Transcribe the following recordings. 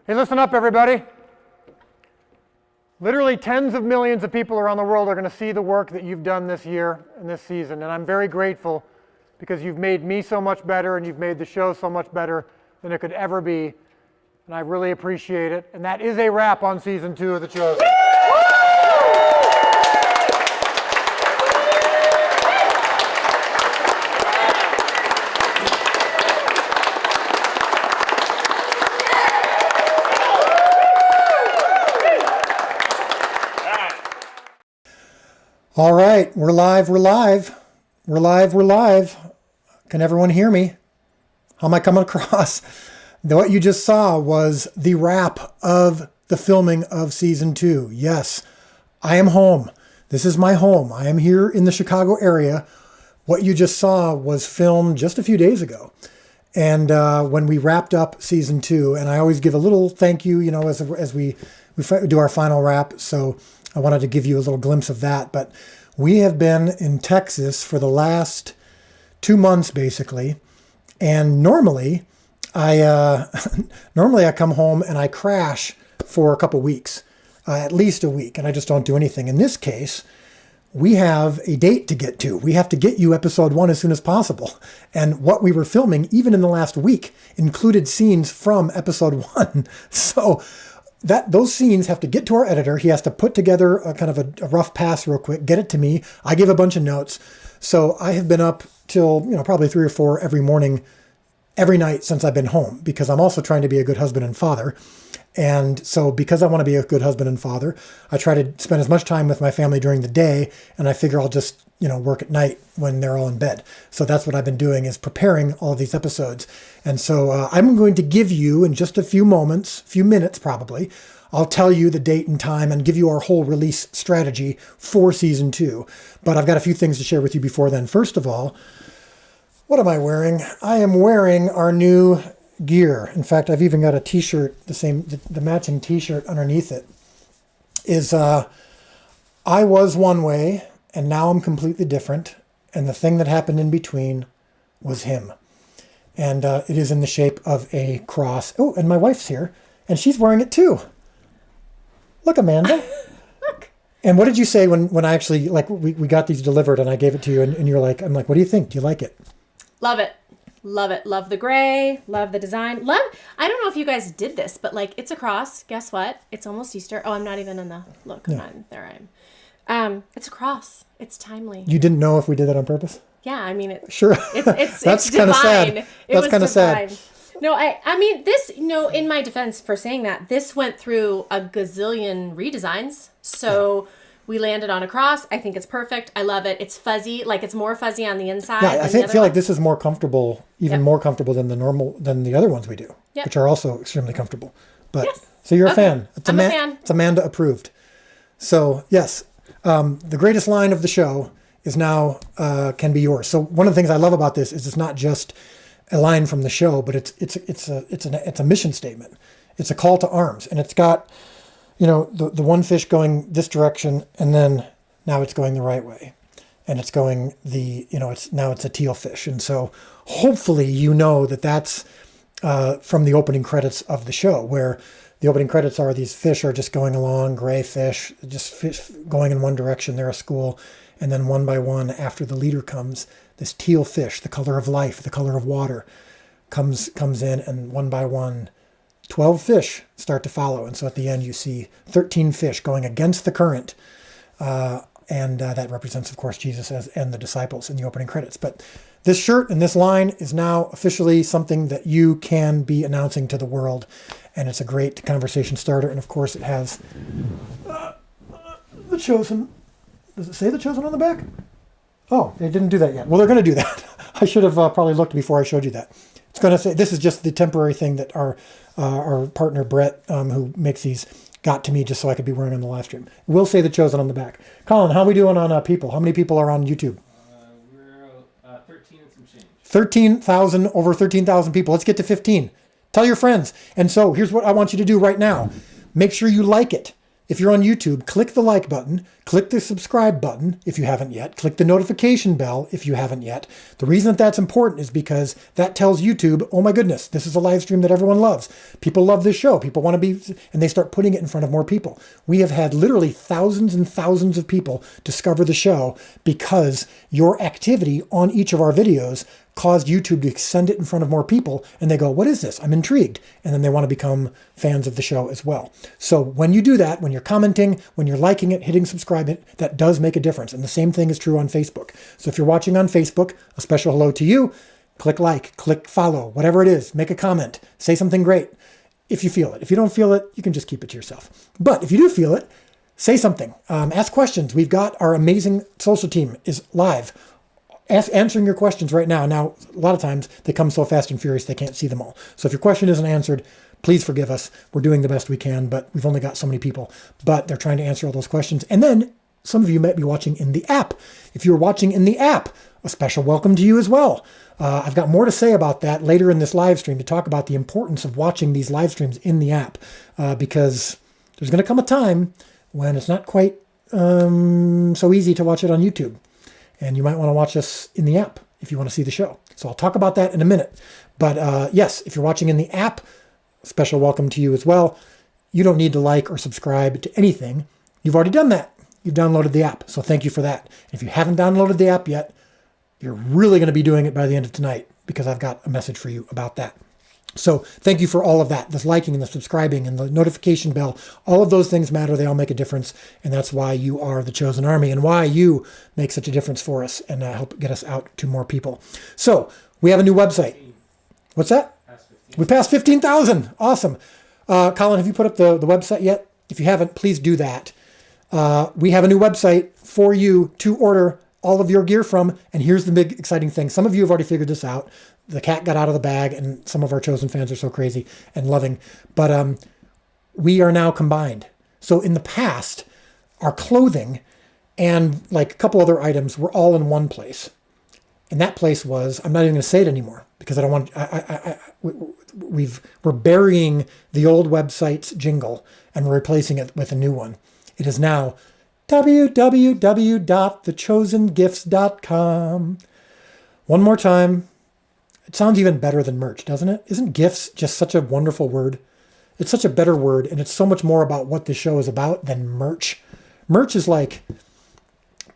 Hey, listen up, everybody. Literally tens of millions of people around the world are going to see the work that you've done this year and this season, and I'm very grateful because you've made me so much better and you've made the show so much better than it could ever be, and I really appreciate it. And that is a wrap on Season 2 of The Chosen. All right, we're live. Can everyone hear me? How am I coming across? What you just saw was the wrap of the filming of Season 2. Yes, I am home. This is my home. I am here in the Chicago area. What you just saw was filmed just a few days ago. And when we wrapped up Season 2, and I always give a little thank you, as we do our final wrap. So I wanted to give you a little glimpse of that, but we have been in Texas for the last 2 months, basically. And normally I come home and I crash for a couple weeks, at least a week, and I just don't do anything. In this case, we have a date to get to. We have to get you episode 1 as soon as possible. And what we were filming, even in the last week, included scenes from episode 1. So those scenes have to get to our editor. He has to put together a kind of a rough pass real quick, get it to me. I give a bunch of notes. So I have been up till, probably 3 or 4 every morning, every night since I've been home, because I'm also trying to be a good husband and father. And so because I want to be a good husband and father, I try to spend as much time with my family during the day, and I figure I'll just, work at night when they're all in bed. So that's what I've been doing, is preparing all of these episodes. And so I'm going to give you, in just a few minutes probably, I'll tell you the date and time and give you our whole release strategy for Season 2. But I've got a few things to share with you before then. First of all, what am I wearing? I am wearing our new gear. In fact, I've even got a t-shirt, the matching t-shirt underneath it. I was one way and now I'm completely different. And the thing that happened in between was him. And it is in the shape of a cross. Oh, and my wife's here and she's wearing it too. Look, Amanda. Look. And what did you say when I actually, we got these delivered and I gave it to you and you're like, I'm like, what do you think? Do you like it? Love it. Love it. Love the gray. Love the design. I don't know if you guys did this, but it's a cross. Guess what? It's almost Easter. Oh, I'm not even in the look. Yeah. There I am. It's a cross. It's timely. You didn't know if we did that on purpose? Yeah, I mean it. Sure. It's That's divine. kind of sad. That's kind of sad. No, I mean this. In my defense for saying that, this went through a gazillion redesigns. So we landed on a cross. I think it's perfect. I love it. It's fuzzy. It's more fuzzy on the inside. Yeah, I feel like this is more comfortable, more comfortable than the other ones we do, which are also extremely comfortable. But yes. So you're a fan. I'm a fan. It's Amanda approved. So yes, the greatest line of the show is now can be yours. So one of the things I love about this is it's not just a line from the show, but it's a mission statement. It's a call to arms, and it's got the one fish going this direction, and then now it's going the right way, and it's going it's a teal fish, and so hopefully that's from the opening credits of the show, where the opening credits are these fish are just going along, gray fish, just fish going in one direction. They're a school, and then one by one, after the leader comes, this teal fish, the color of life, the color of water, comes in, and one by one, 12 fish start to follow. And so at the end, you see 13 fish going against the current. And that represents, of course, Jesus and the disciples in the opening credits. But this shirt and this line is now officially something that you can be announcing to the world. And it's a great conversation starter. And of course, it has The Chosen. Does it say The Chosen on the back? Oh, they didn't do that yet. Well, they're going to do that. I should have probably looked before I showed you that. It's going to say, this is just the temporary thing that our partner Brett, who makes these, got to me just so I could be wearing on the live stream. We'll say The Chosen on the back. Colin, how are we doing on people? How many people are on YouTube? We're 13 and some change. 13,000, over 13,000 people. Let's get to 15. Tell your friends. And so here's what I want you to do right now. Make sure you like it. if you're on YouTube, click the like button, click the subscribe button if you haven't yet, click the notification bell if you haven't yet. The reason that that's important is because that tells YouTube, oh my goodness, this is a live stream that everyone loves. People love this show. People want to be, and they start putting it in front of more people. We have had literally thousands and thousands of people discover the show because your activity on each of our videos caused YouTube to send it in front of more people, and they go, what is this? I'm intrigued. And then they want to become fans of the show as well. So when you do that, when you're commenting, when you're liking it, hitting subscribe, that does make a difference. And the same thing is true on Facebook. So if you're watching on Facebook, a special hello to you. Click like, click follow, whatever it is, make a comment, say something great if you feel it. If you don't feel it, you can just keep it to yourself. But if you do feel it, say something, ask questions. We've got our amazing social team is live. Answering your questions right now. Now, a lot of times they come so fast and furious they can't see them all. So if your question isn't answered, please forgive us. We're doing the best we can, but we've only got so many people. But they're trying to answer all those questions. And then some of you might be watching in the app. If you're watching in the app, a special welcome to you as well. I've got more to say about that later in this live stream to talk about the importance of watching these live streams in the app because there's going to come a time when it's not quite so easy to watch it on YouTube. And you might want to watch us in the app if you want to see the show. So I'll talk about that in a minute. But yes, if you're watching in the app, special welcome to you as well. You don't need to like or subscribe to anything. You've already done that. You've downloaded the app. So thank you for that. And if you haven't downloaded the app yet, you're really going to be doing it by the end of tonight because I've got a message for you about that. So thank you for all of that, this liking and the subscribing and the notification bell. All of those things matter. They all make a difference. And that's why you are the chosen army and why you make such a difference for us and help get us out to more people. So we have a new website. What's that? We passed 15,000. Awesome. Colin, have you put up the website yet? If you haven't, please do that. We have a new website for you to order all of your gear from. And here's the big exciting thing. Some of you have already figured this out. The cat got out of the bag, and some of our chosen fans are so crazy and loving. But we are now combined. So in the past, our clothing and like a couple other items were all in one place. And that place was, I'm not even going to say it anymore because I don't want, we're burying the old website's jingle and we're replacing it with a new one. It is now www.thechosengifts.com. One more time. It sounds even better than merch, doesn't it? Isn't gifts just such a wonderful word? It's such a better word, and it's so much more about what this show is about than merch. Merch is like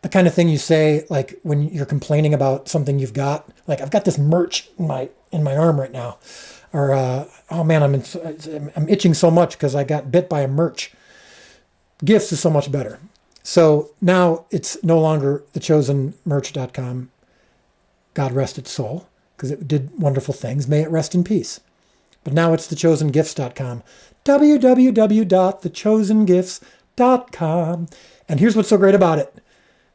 the kind of thing you say like when you're complaining about something you've got. Like, I've got this merch in my arm right now. Or, oh man, I'm itching so much because I got bit by a merch. Gifts is so much better. So now it's no longer thechosenmerch.com. God rest its soul, because it did wonderful things. May it rest in peace. But now it's thechosengifts.com. www.thechosengifts.com. And here's what's so great about it.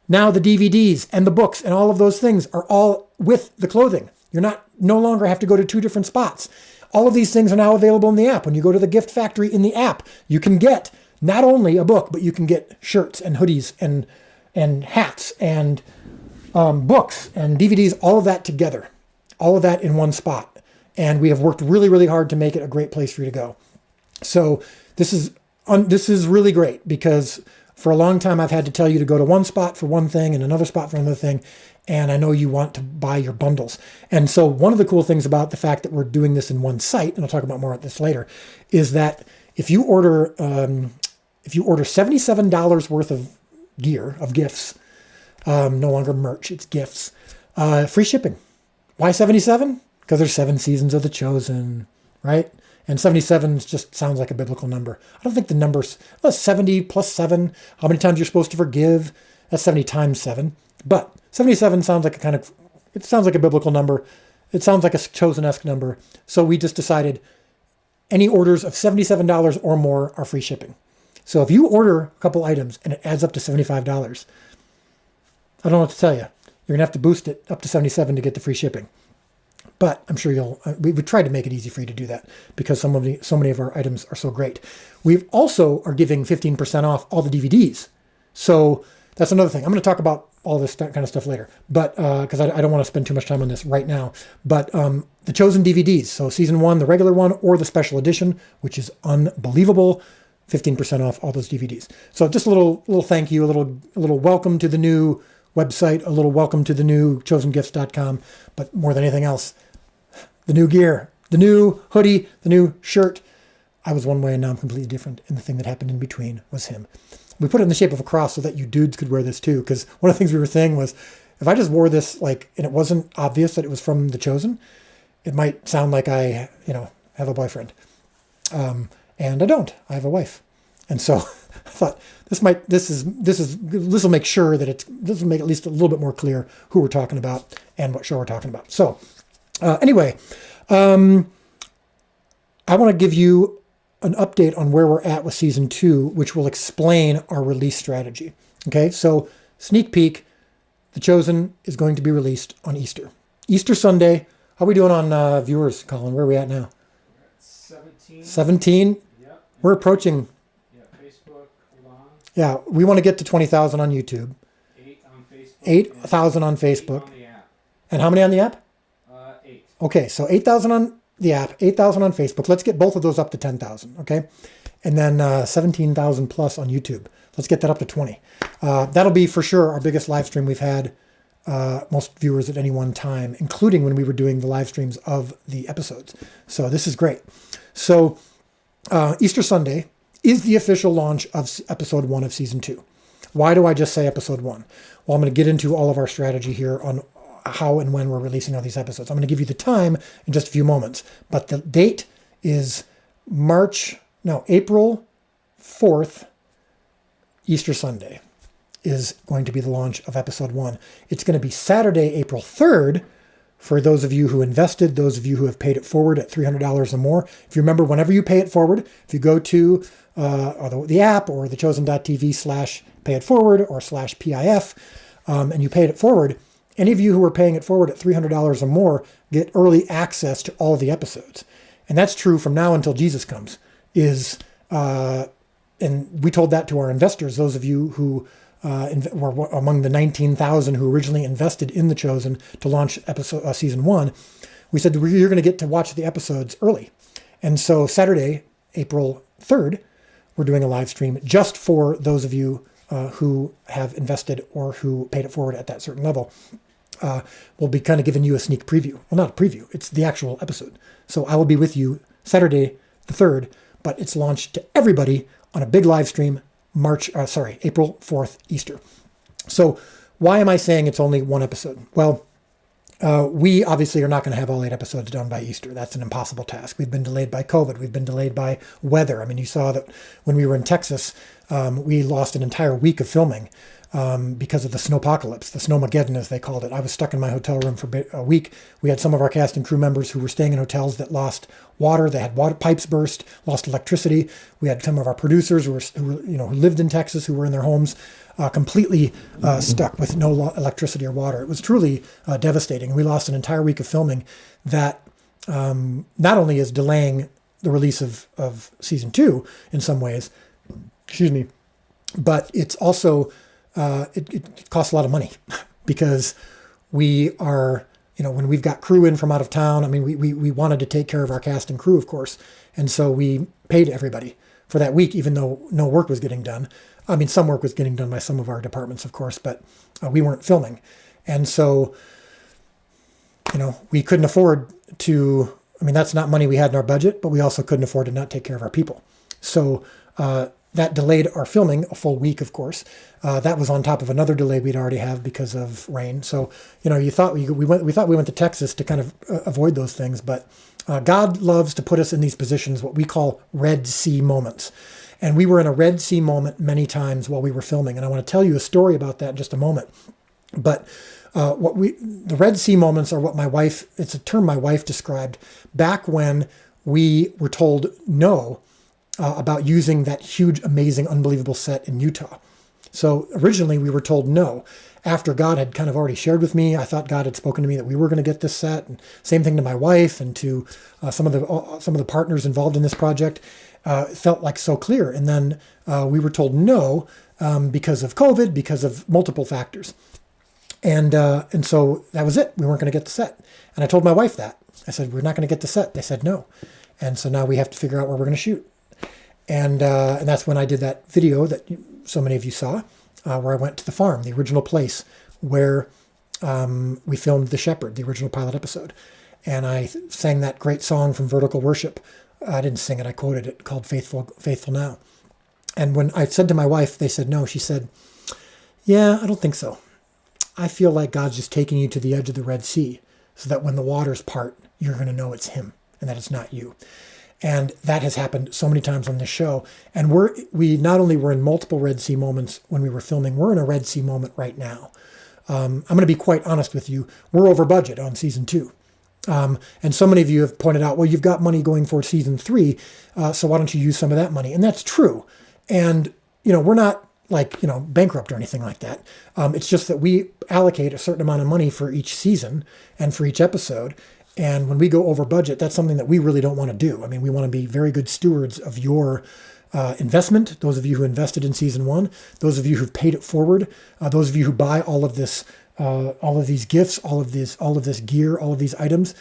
Now the DVDs and the books and all of those things are all with the clothing. You're no longer have to go to two different spots. All of these things are now available in the app. When you go to the gift factory in the app, you can get not only a book, but you can get shirts and hoodies and hats and books and DVDs, all of that together. All of that in one spot. And we have worked really, really hard to make it a great place for you to go. So this is really great because for a long time I've had to tell you to go to one spot for one thing and another spot for another thing. And I know you want to buy your bundles. And so one of the cool things about the fact that we're doing this in one site, and I'll talk about more of this later, is that if you order $77 worth of gear, of gifts, no longer merch, it's gifts, free shipping. Why 77? Because there's 7 seasons of The Chosen, right? And 77 just sounds like a biblical number. I don't think the number's 70 plus 7. How many times you're supposed to forgive? That's 70 times 7. But 77 sounds like it sounds like a biblical number. It sounds like a Chosen-esque number. So we just decided any orders of $77 or more are free shipping. So if you order a couple items and it adds up to $75, I don't know what to tell you. You're going to have to boost it up to 77 to get the free shipping. But I'm sure we tried to make it easy for you to do that because so many of our items are so great. We also are giving 15% off all the DVDs. So that's another thing. I'm going to talk about all this kind of stuff later, but because I don't want to spend too much time on this right now. But the Chosen DVDs, so season 1, the regular one, or the special edition, which is unbelievable. 15% off all those DVDs. So just a little thank you, a little welcome to the new website, a little welcome to the new chosengifts.com, but more than anything else, the new gear, the new hoodie, the new shirt. I was one way and now I'm completely different. And the thing that happened in between was him. We put it in the shape of a cross so that you dudes could wear this too. Because one of the things we were saying was, if I just wore this and it wasn't obvious that it was from The Chosen, it might sound like I, have a boyfriend. And I don't. I have a wife. And so I thought this will make sure that this will make at least a little bit more clear who we're talking about and what show we're talking about. So anyway, I want to give you an update on where we're at with season 2, which will explain our release strategy. Okay, so sneak peek, The Chosen is going to be released on Easter. Easter Sunday. How are we doing on viewers, Colin? Where are we at now? 17? Yep. We're approaching. Yeah, Facebook, hold on. Yeah, we want to get to 20,000 on YouTube. 8 on Facebook. 8,000 on and Facebook. 8 on the app. And how many on the app? 8. Okay, so 8,000 on the app, 8,000 on Facebook. Let's get both of those up to 10,000, okay? And then 17,000 plus on YouTube. Let's get that up to 20. That'll be for sure our biggest live stream we've had, most viewers at any one time, including when we were doing the live streams of the episodes. So this is great. So Easter Sunday is the official launch of episode 1 of season 2. Why do I just say episode 1? Well, I'm going to get into all of our strategy here on how and when we're releasing all these episodes. I'm going to give you the time in just a few moments, but the date is April 4th, Easter Sunday is going to be the launch of episode 1. It's going to be Saturday, April 3rd, for those of you who invested, those of you who have paid it forward at $300 or more. If you remember, whenever you pay it forward, if you go to the app or thechosen.tv/pay it forward or /PIF, and you paid it forward, any of you who are paying it forward at $300 or more get early access to all the episodes. And that's true from now until Jesus comes. And we told that to our investors, those of you who were among the 19,000 who originally invested in The Chosen to launch season 1. We said, you're going to get to watch the episodes early. And so Saturday, April 3rd, we're doing a live stream just for those of you who have invested or who paid it forward at that certain level. We'll be kind of giving you a sneak preview. Well, not a preview. It's the actual episode. So I will be with you Saturday the 3rd, but it's launched to everybody on a big live stream April 4th, Easter. So why am I saying it's only one episode? Well, we obviously are not going to have all 8 episodes done by Easter. That's an impossible task. We've been delayed by COVID. We've been delayed by weather. I mean, you saw that when we were in Texas, we lost an entire week of filming because of the snowpocalypse, the snowmageddon as they called it. I was stuck in my hotel room for a week. We had some of our cast and crew members who were staying in hotels that lost water. They had water pipes burst, lost electricity. We had some of our producers who lived in Texas, who were in their homes, completely stuck with no electricity or water. It was truly devastating. We lost an entire week of filming that not only is delaying the release of season 2 in some ways, but it's also it costs a lot of money because we are, when we've got crew in from out of town, I mean, we wanted to take care of our cast and crew, of course. And so we paid everybody for that week, even though no work was getting done. I mean, some work was getting done by some of our departments, of course, but we weren't filming. And so, we couldn't afford to, that's not money we had in our budget, but we also couldn't afford to not take care of our people. So that delayed our filming a full week, of course. That was on top of another delay we'd already have because of rain. So, we thought we went to Texas to kind of avoid those things, but God loves to put us in these positions, what we call Red Sea moments. And we were in a Red Sea moment many times while we were filming. And I want to tell you a story about that in just a moment. But the Red Sea moments are what it's a term my wife described back when we were told no about using that huge, amazing, unbelievable set in Utah. So originally we were told no. After God had kind of already shared with me, I thought God had spoken to me that we were going to get this set. And same thing to my wife and to some of the partners involved in this project. It felt like so clear. And then we were told no because of COVID, because of multiple factors. And so that was it. We weren't going to get the set. And I told my wife that. I said, we're not going to get the set. They said no. And so now we have to figure out where we're going to shoot. And that's when I did that video that so many of you saw, where I went to the farm, the original place where we filmed The Shepherd, the original pilot episode. And I sang that great song from Vertical Worship. I didn't sing it, I quoted it, called Faithful Now. And when I said to my wife, they said no. She said, yeah, I don't think so. I feel like God's just taking you to the edge of the Red Sea so that when the waters part, you're going to know it's him and that it's not you. And that has happened so many times on this show. And we not only were in multiple Red Sea moments when we were filming, we're in a Red Sea moment right now. I'm going to be quite honest with you. We're over budget on season 2. And so many of you have pointed out, well, you've got money going for season 3, so why don't you use some of that money? And that's true. And, we're not like, bankrupt or anything like that. It's just that we allocate a certain amount of money for each season and for each episode. And when we go over budget, that's something that we really don't want to do. I mean, we want to be very good stewards of your investment. Those of you who invested in season 1, those of you who've paid it forward, those of you who buy all of this, all of these gifts, all of this gear, all of these items,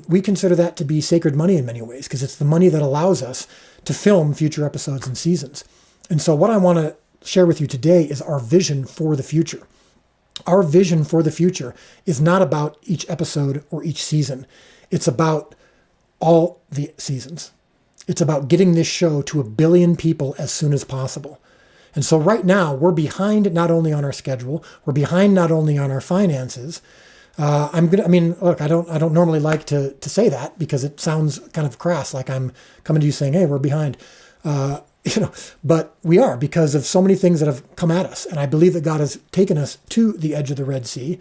we consider that to be sacred money in many ways, because it's the money that allows us to film future episodes and seasons. And so what I want to share with you today is our vision for the future. Our vision for the future is not about each episode or each season. It's about all the seasons. It's about getting this show to 1 billion people as soon as possible. And so right now we're behind not only on our schedule, we're behind not only on our finances. Look, I don't normally like to say that because it sounds kind of crass, like I'm coming to you saying, hey, we're behind. But we are, because of so many things that have come at us. And I believe that God has taken us to the edge of the Red Sea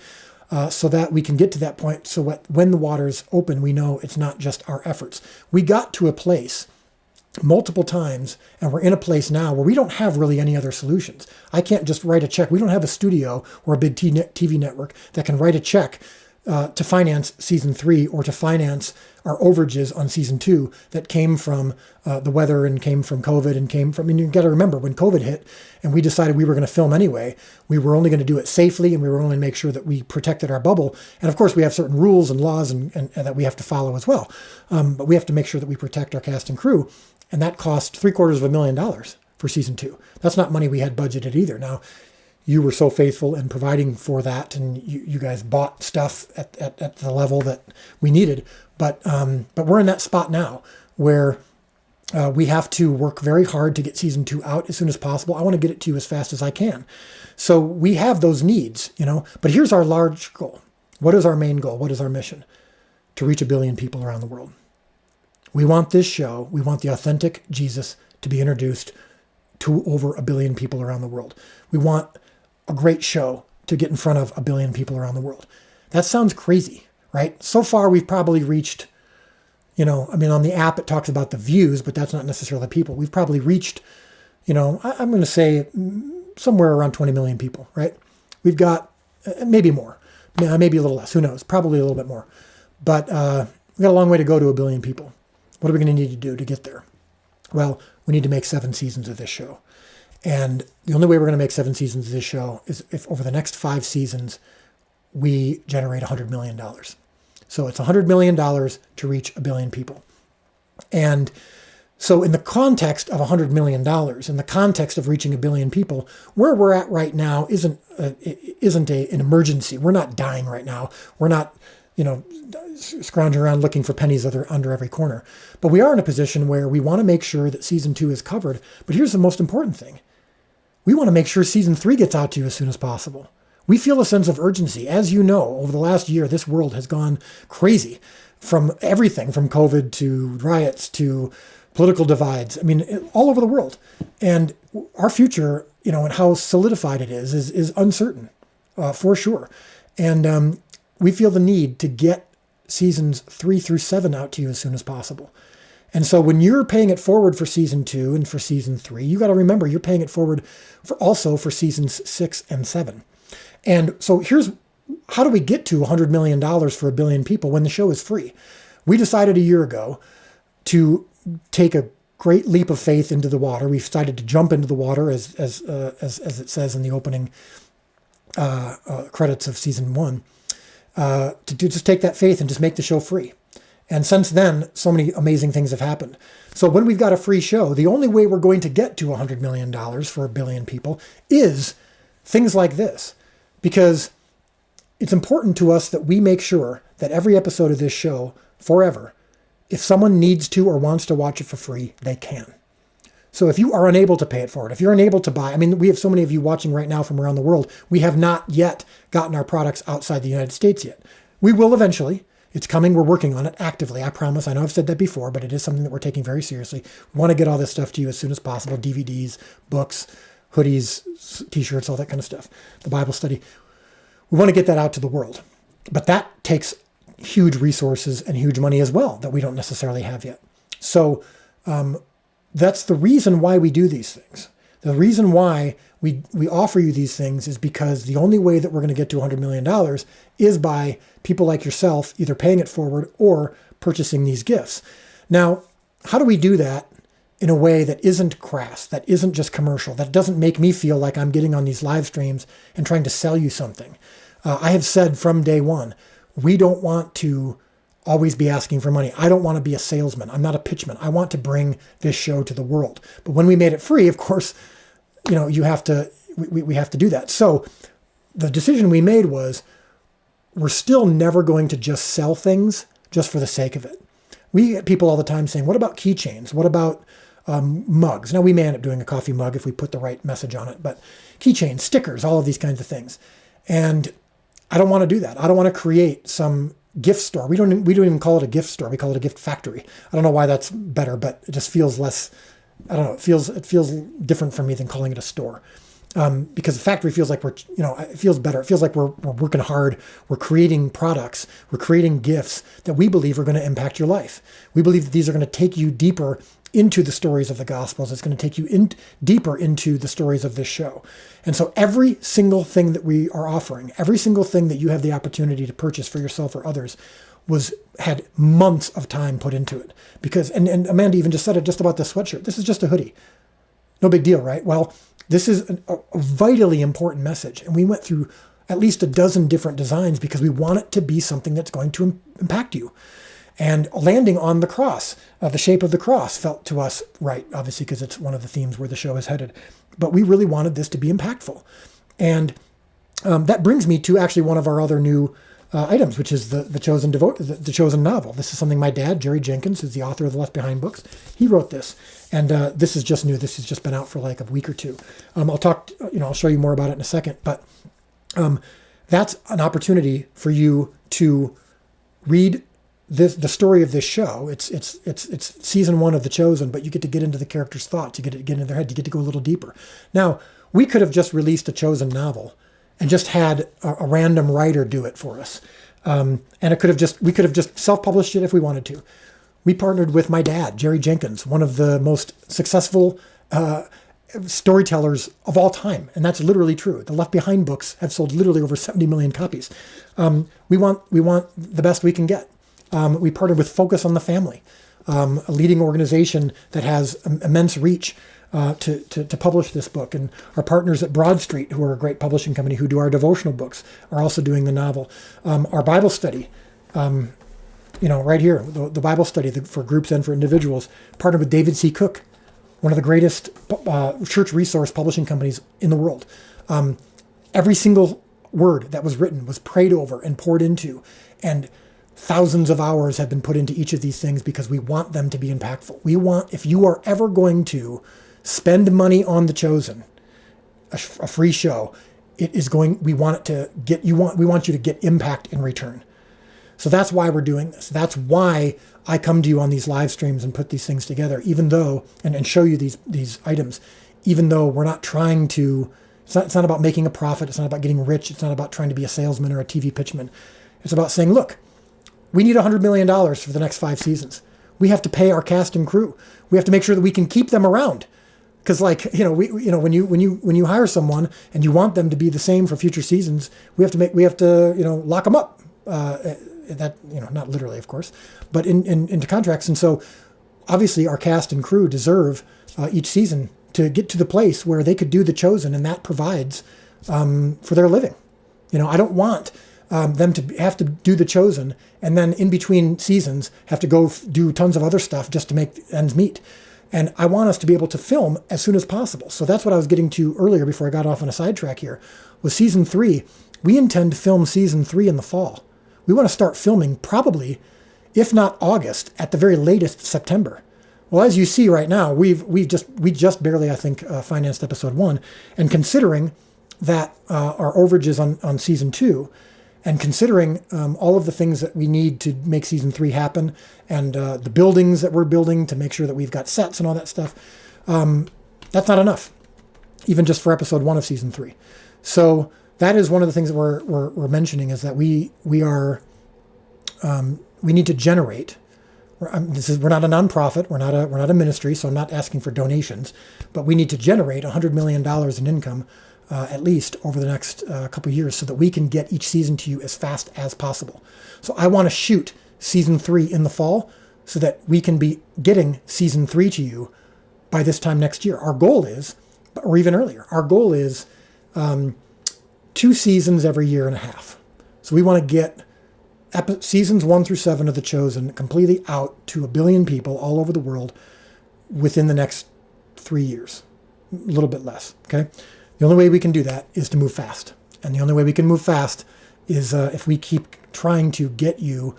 so that we can get to that point. So when the waters open, we know it's not just our efforts. We got to a place multiple times, and we're in a place now where we don't have really any other solutions. I can't just write a check. We don't have a studio or a big TV network that can write a check to finance season 3 or to finance our overages on season 2 that came from the weather and came from COVID and came from, you got to remember when COVID hit and we decided we were going to film anyway, we were only going to do it safely and we were only going to make sure that we protected our bubble. And of course we have certain rules and laws and that we have to follow as well. But we have to make sure that we protect our cast and crew. And that cost $750,000 for season 2. That's not money we had budgeted either. Now, you were so faithful in providing for that, and you guys bought stuff at the level that we needed. But we're in that spot now where we have to work very hard to get season 2 out as soon as possible. I want to get it to you as fast as I can. So we have those needs, But here's our large goal. What is our main goal? What is our mission? To reach 1 billion people around the world. We want this show, we want the authentic Jesus to be introduced to over 1 billion people around the world. We want a great show to get in front of 1 billion people around the world. That sounds crazy, right? So far, we've probably reached, on the app, it talks about the views, but that's not necessarily people. We've probably reached, I'm going to say somewhere around 20 million people, right? We've got maybe more, maybe a little less, who knows? Probably a little bit more. But we've got a long way to go to 1 billion people. What are we going to need to do to get there? Well, we need to make 7 seasons of this show. And the only way we're going to make 7 seasons of this show is if over the next 5 seasons, we generate $100 million. So it's $100 million to reach 1 billion people. And so in the context of $100 million, in the context of reaching 1 billion people, where we're at right now isn't an emergency. We're not dying right now. We're not scrounging around looking for pennies under every corner. But we are in a position where we want to make sure that season 2 is covered. But here's the most important thing. We want to make sure season 3 gets out to you as soon as possible. We feel a sense of urgency. As you know, over the last year, this world has gone crazy, from everything from COVID to riots to political divides. All over the world. And our future, and how solidified it is uncertain, for sure. And we feel the need to get seasons 3 through 7 out to you as soon as possible. And so when you're paying it forward for season 2 and for season 3, you got to remember you're paying it forward also for seasons 6 and 7. And so here's how do we get to $100 million for 1 billion people when the show is free? We decided a year ago to take a great leap of faith into the water. We decided to jump into the water as it says in the opening credits of season 1. To just take that faith and just make the show free. And since then, so many amazing things have happened. So when we've got a free show, the only way we're going to get to $100 million for 1 billion people is things like this. Because it's important to us that we make sure that every episode of this show, forever, if someone needs to or wants to watch it for free, they can. So if you are unable to pay it forward, if you're unable to buy, I mean, we have so many of you watching right now from around the world, we have not yet gotten our products outside the United States yet. We will eventually. It's coming. We're working on it actively. I promise. I know I've said that before, but it is something that we're taking very seriously. We want to get all this stuff to you as soon as possible. DVDs, books, hoodies, t-shirts, all that kind of stuff. The Bible study. We want to get that out to the world. But that takes huge resources and huge money as well that we don't necessarily have yet. So that's the reason why we do these things. The reason why we offer you these things is because the only way that we're going to get to $100 million is by people like yourself either paying it forward or purchasing these gifts. Now, how do we do that in a way that isn't crass, that isn't just commercial, that doesn't make me feel like I'm getting on these live streams and trying to sell you something? I have said from day one, we don't want to always be asking for money. I don't want to be a salesman. I'm not a pitchman. I want to bring this show to the world. But when we made it free, of course, you have to, we have to do that. So the decision we made was we're still never going to just sell things just for the sake of it. We get people all the time saying, what about keychains? What about mugs? Now, we may end up doing a coffee mug if we put the right message on it, but keychains, stickers, all of these kinds of things. And I don't want to do that. I don't want to create some gift store. We don't even call it a gift store. We call it a gift factory. I don't know why that's better, but it just feels less, I don't know, it feels different for me than calling it a store. Because the factory feels like it feels better. It feels like we're working hard. We're creating products. We're creating gifts that we believe are going to impact your life. We believe that these are going to take you deeper into the stories of the Gospels. It's going to take you deeper into the stories of this show. And so every single thing that we are offering, every single thing that you have the opportunity to purchase for yourself or others had months of time put into it. Because, and Amanda even just said it just about the sweatshirt. This is just a hoodie. No big deal, right? Well, this is a vitally important message. And we went through at least a dozen different designs because we want it to be something that's going to impact you. And landing on the cross, the shape of the cross felt to us right, obviously, because it's one of the themes where the show is headed. But we really wanted this to be impactful. And that brings me to actually one of our other new items, which is the chosen novel. This is something my dad, Jerry Jenkins, who's the author of the Left Behind books, he wrote this. And this is just new. This has just been out for like a week or two. I'll show you more about it in a second. But that's an opportunity for you to read the story of this show. It's season 1 of The Chosen, but you get to get into the characters' thoughts. You get to get into their head. You get to go a little deeper. Now, we could have just released a Chosen novel and just had a random writer do it for us. And we could have just self-published it if we wanted to. We partnered with my dad, Jerry Jenkins, one of the most successful storytellers of all time. And that's literally true. The Left Behind books have sold literally over 70 million copies. We want the best we can get. We partnered with Focus on the Family, a leading organization that has immense reach to publish this book. And our partners at Broad Street, who are a great publishing company who do our devotional books, are also doing the novel. Our Bible study, right here, the Bible study for groups and for individuals, partnered with David C. Cook, one of the greatest church resource publishing companies in the world. Every single word that was written was prayed over and poured into. And thousands of hours have been put into each of these things because we want them to be impactful. If you are ever going to spend money on The Chosen, a free show, we want you to get impact in return. So that's why we're doing this. That's why I come to you on these live streams and put these things together, even though, and show you these items, even though we're not trying to, it's not about making a profit. It's not about getting rich. It's not about trying to be a salesman or a TV pitchman. It's about saying, look, we need $100 million for the next 5 seasons. We have to pay our cast and crew. We have to make sure that we can keep them around. Because when you hire someone and you want them to be the same for future seasons, we have to lock them up. Not literally, of course, but into contracts. And so obviously our cast and crew deserve each season to get to the place where they could do The Chosen, and that provides for their living. I don't want them to have to do The Chosen, and then in between seasons have to go do tons of other stuff just to make ends meet. And I want us to be able to film as soon as possible. So that's what I was getting to earlier before I got off on a sidetrack here, was season 3. We intend to film season 3 in the fall. We want to start filming probably, if not August, at the very latest September. Well, as you see right now, we just barely, I think, financed episode 1, and considering that our overages on season 2, and considering all of the things that we need to make season 3 happen, and the buildings that we're building to make sure that we've got sets and all that stuff, that's not enough, even just for episode 1 of season 3. So that is one of the things that we're mentioning, is that we need to generate. We're not a nonprofit, we're not a ministry, so I'm not asking for donations, but we need to generate $100 million in income at least over the next couple of years, so that we can get each season to you as fast as possible. So I want to shoot season 3 in the fall so that we can be getting season 3 to you by this time next year. Our goal is, or even earlier, our goal is 2 seasons every year and a half. So we want to get seasons 1 through 7 of The Chosen completely out to 1 billion people all over the world within the next 3 years, a little bit less, okay? The only way we can do that is to move fast. And the only way we can move fast is if we keep trying to get you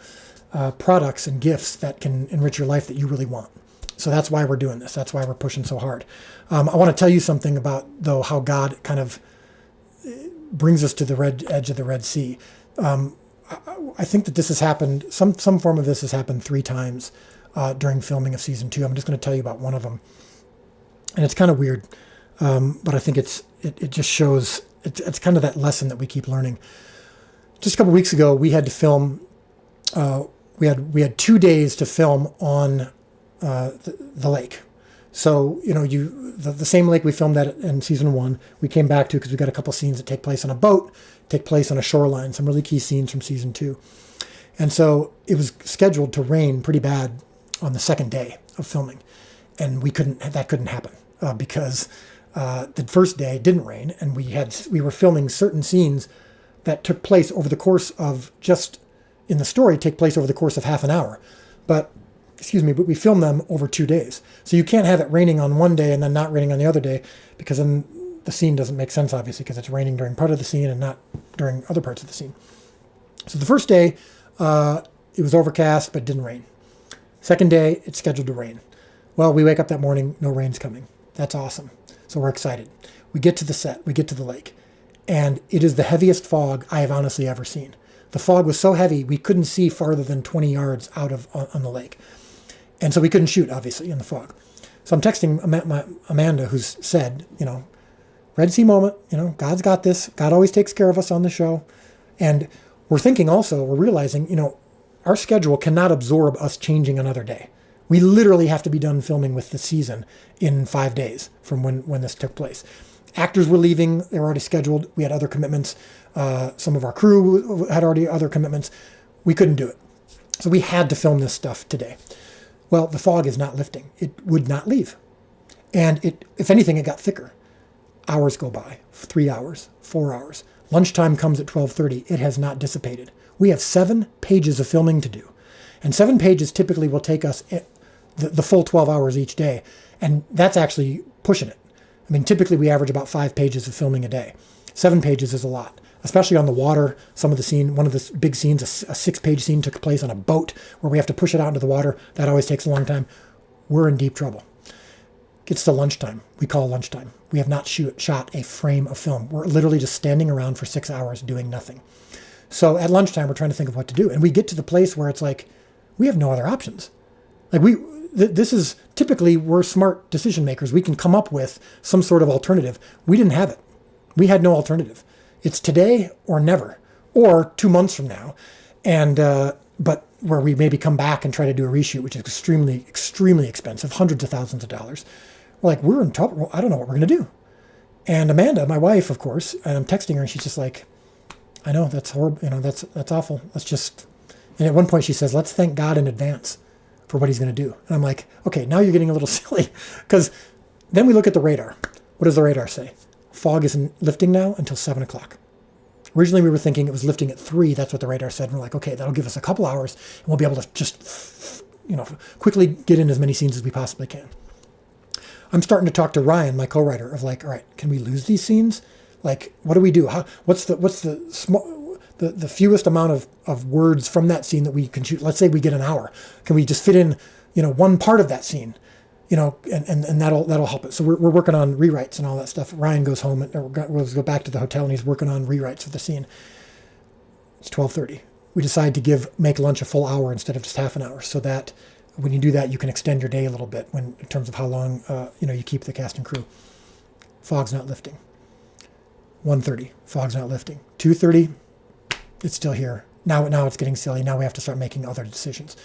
products and gifts that can enrich your life that you really want. So that's why we're doing this. That's why we're pushing so hard. I want to tell you something about, though, how God kind of brings us to the edge of the Red Sea. I think that this has happened, some form of this has happened 3 times during filming of season 2. I'm just going to tell you about one of them. And it's kind of weird, but I think it just shows, it's kind of that lesson that we keep learning. Just a couple weeks ago, we had to film, we had 2 days to film on the lake. So, the same lake we filmed at in season 1, we came back to because we got a couple scenes that take place on a boat, take place on a shoreline, some really key scenes from season 2. And so it was scheduled to rain pretty bad on the second day of filming. And that couldn't happen because the first day it didn't rain, and we were filming certain scenes that took place over the course of, just in the story, take place over the course of half an hour. But we filmed them over 2 days. So you can't have it raining on one day and then not raining on the other day, because then the scene doesn't make sense, obviously, because it's raining during part of the scene and not during other parts of the scene. So the first day, it was overcast, but didn't rain. Second day, it's scheduled to rain. Well, we wake up that morning, no rain's coming. That's awesome. So we're excited. We get to the set, we get to the lake, and it is the heaviest fog I have honestly ever seen. The fog was so heavy, we couldn't see farther than 20 yards out on the lake. And so we couldn't shoot, obviously, in the fog. So I'm texting Amanda, who's said, Red Sea moment, God's got this. God always takes care of us on the show. And we're realizing, our schedule cannot absorb us changing another day. We literally have to be done filming with the season in 5 days from when this took place. Actors were leaving. They were already scheduled. We had other commitments. Some of our crew had already other commitments. We couldn't do it. So we had to film this stuff today. Well, the fog is not lifting. It would not leave. And if anything, it got thicker. Hours go by, 3 hours, 4 hours. Lunchtime comes at 12:30. It has not dissipated. We have 7 pages of filming to do. And 7 pages typically will take us the full 12 hours each day. And that's actually pushing it. I mean, typically we average about 5 pages of filming a day. 7 pages is a lot, especially on the water. One of the big scenes, a 6-page scene took place on a boat where we have to push it out into the water. That always takes a long time. We're in deep trouble. Gets to lunchtime. We call lunchtime. We have not shot a frame of film. We're literally just standing around for 6 hours doing nothing. So at lunchtime, we're trying to think of what to do. And we get to the place where it's like, we have no other options. This is typically, we're smart decision makers. We can come up with some sort of alternative. We didn't have it. We had no alternative. It's today or never, or 2 months from now. And, but where we maybe come back and try to do a reshoot, which is extremely, extremely expensive, hundreds of thousands of dollars. We're in trouble. I don't know what we're going to do. And Amanda, my wife, of course, and I'm texting her and she's just like, I know, that's horrible. That's awful. And at one point she says, let's thank God in advance for what he's going to do. And I'm like, okay, now you're getting a little silly, because then we look at the radar. What does the radar say? Fog isn't lifting now until 7 o'clock. Originally, we were thinking it was lifting at 3. That's what the radar said. And we're like, okay, that'll give us a couple hours, and we'll be able to just, quickly get in as many scenes as we possibly can. I'm starting to talk to Ryan, my co-writer, of like, all right, can we lose these scenes? Like, what do we do? What's the fewest amount of words from that scene that we can shoot? Let's say we get an hour. Can we just fit in, one part of that scene? And that'll help it. So we're working on rewrites and all that stuff. Ryan goes home or goes back to the hotel, and he's working on rewrites of the scene. It's 12:30. We decide to make lunch a full hour instead of just half an hour, so that when you do that, you can extend your day a little bit in terms of how long you keep the cast and crew. Fog's not lifting. 1:30. Fog's not lifting. 2:30. It's still here. Now it's getting silly. Now we have to start making other decisions.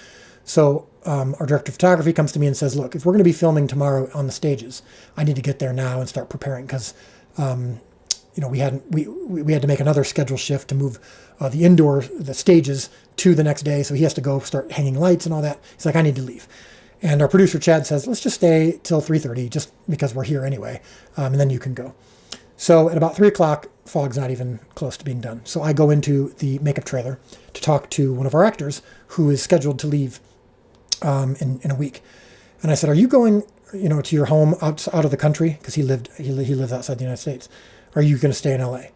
So our director of photography comes to me and says, look, if we're going to be filming tomorrow on the stages, I need to get there now and start preparing, because we had to make another schedule shift to move the stages to the next day. So he has to go start hanging lights and all that. He's like, I need to leave. And our producer Chad says, let's just stay till 3:30, just because we're here anyway, and then you can go. So at about 3 o'clock, fog's not even close to being done. So I go into the makeup trailer to talk to one of our actors who is scheduled to leave in a week. And I said, are you going, to your home out of the country? Because he lives outside the United States. Are you going to stay in LA? He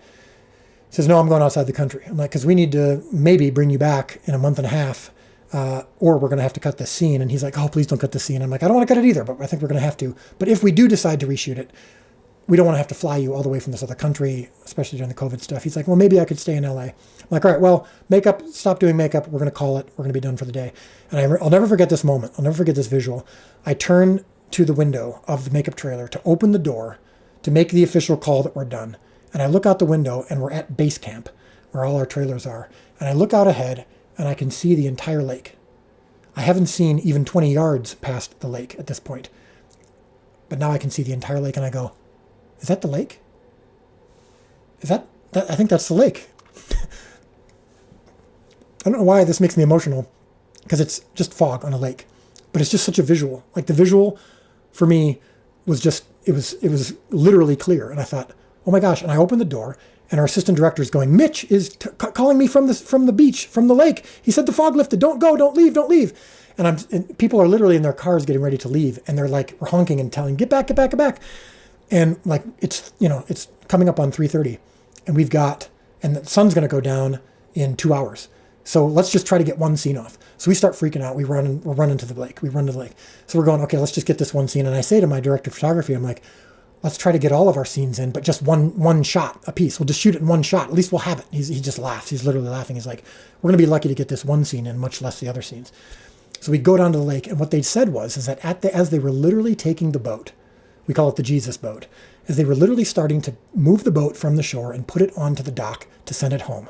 says, no, I'm going outside the country. I'm like, because we need to maybe bring you back in a month and a half, or we're going to have to cut this scene. And he's like, oh, please don't cut this scene. I'm like, I don't want to cut it either, but I think we're going to have to. But if we do decide to reshoot it, we don't want to have to fly you all the way from this other country, especially during the COVID stuff. He's like, well, maybe I could stay in LA. I'm like, all right, well, stop doing makeup. We're going to call it. We're going to be done for the day. And I'll never forget this moment. I'll never forget this visual. I turn to the window of the makeup trailer to open the door to make the official call that we're done. And I look out the window, and we're at base camp where all our trailers are. And I look out ahead, and I can see the entire lake. I haven't seen even 20 yards past the lake at this point. But now I can see the entire lake, and I go, is that the lake? Is that I think that's the lake. I don't know why this makes me emotional, because it's just fog on a lake, but it's just such a visual. Like, the visual for me was just, it was literally clear. And I thought, oh my gosh. And I opened the door, and our assistant director is going, Mitch is calling me from the beach, from the lake. He said the fog lifted. Don't go, don't leave. And people are literally in their cars getting ready to leave. And they're like, we're honking and telling, get back. And like, it's coming up on 3:30, and the sun's going to go down in 2 hours. So let's just try to get one scene off. So we start freaking out. We're running to the lake. We run to the lake. So we're going, okay, let's just get this one scene. And I say to my director of photography, I'm like, let's try to get all of our scenes in, but just one shot a piece. We'll just shoot it in one shot. At least we'll have it. He just laughs. He's literally laughing. He's like, we're going to be lucky to get this one scene in, much less the other scenes. So we go down to the lake, and what they said is that as they were literally taking the boat, we call it the Jesus boat, as they were literally starting to move the boat from the shore and put it onto the dock to send it home,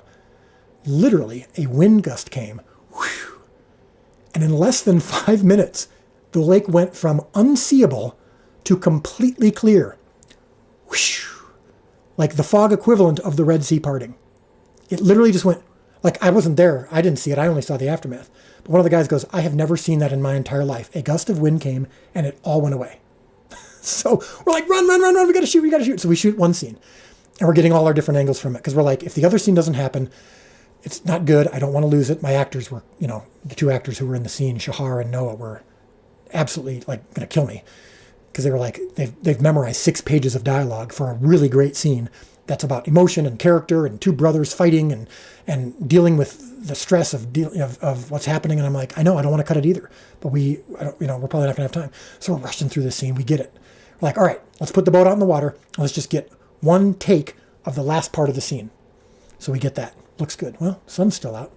literally a wind gust came, whew, and in less than 5 minutes, the lake went from unseeable to completely clear. Whew, like the fog equivalent of the Red Sea parting. It literally just went, like, I wasn't there. I didn't see it. I only saw the aftermath. But one of the guys goes, I have never seen that in my entire life. A gust of wind came, and it all went away. So we're like, run, we gotta shoot. So we shoot one scene, and we're getting all our different angles from it, because we're like, if the other scene doesn't happen, it's not good. I don't want to lose it. My actors were, the 2 actors who were in the scene, Shahar and Noah, were absolutely like going to kill me, because they were like, they've memorized 6 pages of dialogue for a really great scene that's about emotion and character and 2 brothers fighting and dealing with the stress of what's happening. And I'm like, I know, I don't want to cut it either, but we're probably not going to have time. So we're rushing through this scene. We get it. We're like, all right, let's put the boat out in the water. And let's just get one take of the last part of the scene. So we get that. Looks good. Well, sun's still out.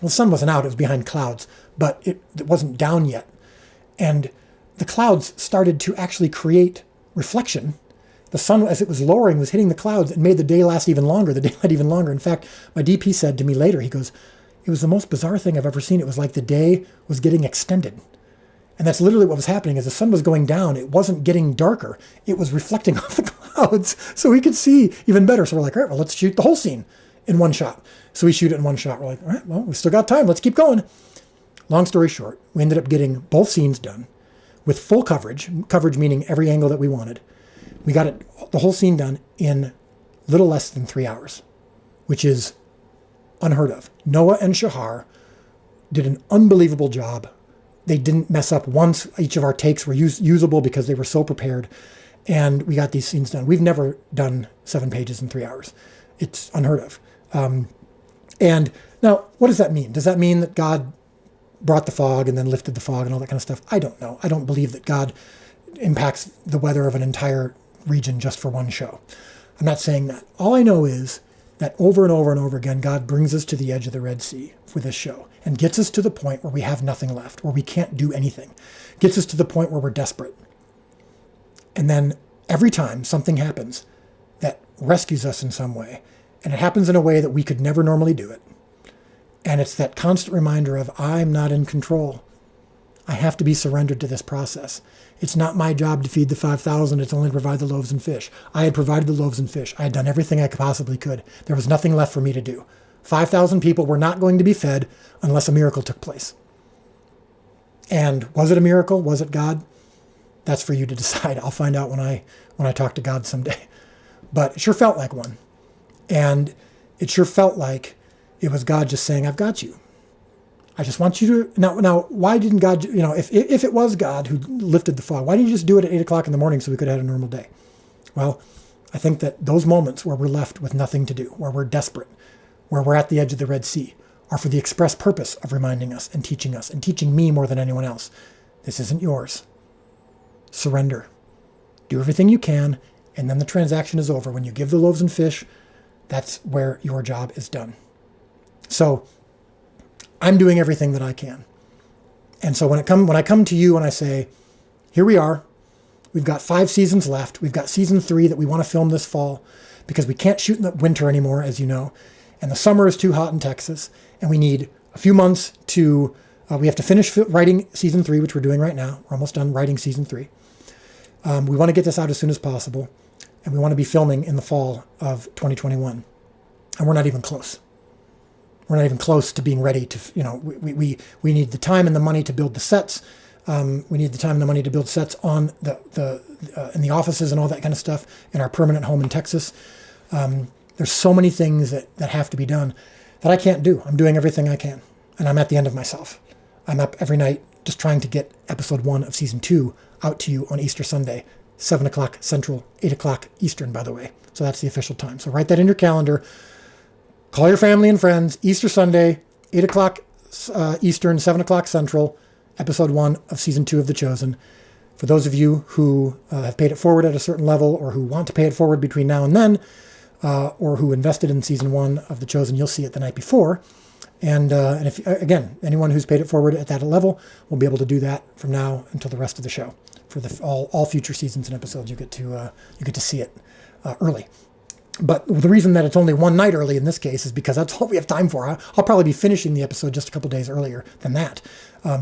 Well, the sun wasn't out. It was behind clouds, but it wasn't down yet. And the clouds started to actually create reflection. The sun, as it was lowering, was hitting the clouds and made the day last even longer, the daylight even longer. In fact, my DP said to me later, he goes, it was the most bizarre thing I've ever seen. It was like the day was getting extended. And that's literally what was happening. As the sun was going down, it wasn't getting darker. It was reflecting off the clouds, so we could see even better. So we're like, all right, well, let's shoot the whole scene in one shot. So we shoot it in one shot. We're like, all right, well, we still got time. Let's keep going. Long story short, we ended up getting both scenes done with full coverage meaning every angle that we wanted. We got the whole scene done in little less than 3 hours. which is unheard of. Noah and Shahar did an unbelievable job. They didn't mess up once. Each of our takes were usable because they were so prepared, and we got these scenes done. We've never done 7 pages in 3 hours. It's unheard of. And now, what does that mean? Does that mean that God brought the fog and then lifted the fog and all that kind of stuff? I don't know. I don't believe that God impacts the weather of an entire region just for one show. I'm not saying that. All I know is that over and over and over again, God brings us to the edge of the Red Sea for this show and gets us to the point where we have nothing left, where we can't do anything. Gets us to the point where we're desperate. And then every time something happens that rescues us in some way, and it happens in a way that we could never normally do it, and it's that constant reminder of, I'm not in control. I have to be surrendered to this process. It's not my job to feed the 5,000. It's only to provide the loaves and fish. I had provided the loaves and fish. I had done everything I possibly could. There was nothing left for me to do. 5,000 people were not going to be fed unless a miracle took place. And was it a miracle? Was it God? That's for you to decide. I'll find out when I talk to God someday. But it sure felt like one. And it sure felt like it was God just saying, I've got you. I just want you to, now, why didn't God, if it was God who lifted the fog, why didn't you just do it at 8 o'clock in the morning so we could have had a normal day? Well, I think that those moments where we're left with nothing to do, where we're desperate, where we're at the edge of the Red Sea, are for the express purpose of reminding us and teaching me more than anyone else. This isn't yours. Surrender. Do everything you can, and then the transaction is over. When you give the loaves and fish, that's where your job is done. So I'm doing everything that I can. And so when I come to you and I say, here we are, we've got 5 seasons left. We've got season 3 that we want to film this fall because we can't shoot in the winter anymore, as you know. And the summer is too hot in Texas. And we need a few months to, we have to finish writing season 3, which we're doing right now. We're almost done writing season 3. We want to get this out as soon as possible. And we want to be filming in the fall of 2021. And we're not even close. We're not even close to being ready to, we need the time and the money to build the sets. We need the time and the money to build sets on in the offices and all that kind of stuff in our permanent home in Texas. There's so many things that have to be done that I can't do. I'm doing everything I can. And I'm at the end of myself. I'm up every night just trying to get episode 1 of season 2 out to you on Easter Sunday, 7 o'clock Central, 8 o'clock Eastern, by the way. So that's the official time. So write that in your calendar. Call your family and friends. Easter Sunday, 8 o'clock Eastern, 7 o'clock Central, episode 1 of season 2 of The Chosen. For those of you who have paid it forward at a certain level or who want to pay it forward between now and then, or who invested in season 1 of The Chosen, you'll see it the night before. And if again, anyone who's paid it forward at that level will be able to do that from now until the rest of the show. For all future seasons and episodes, you get to see it early. But the reason that it's only one night early in this case is because that's all we have time for. I'll probably be finishing the episode just a couple days earlier than that,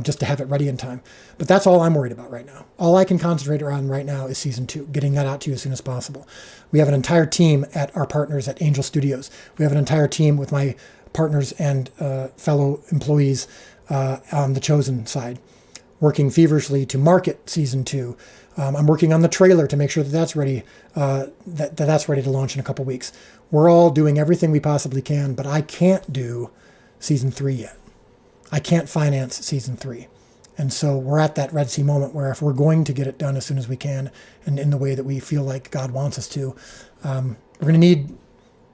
just to have it ready in time. But that's all I'm worried about right now. All I can concentrate on right now is season 2, getting that out to you as soon as possible. We have an entire team at our partners at Angel Studios. We have an entire team with my partners and fellow employees on the Chosen side, working feverishly to market season 2. I'm working on the trailer to make sure that that's ready, that's ready to launch in a couple weeks. We're all doing everything we possibly can, but I can't do season 3 yet. I can't finance season 3. And so we're at that Red Sea moment where if we're going to get it done as soon as we can and in the way that we feel like God wants us to, we're going to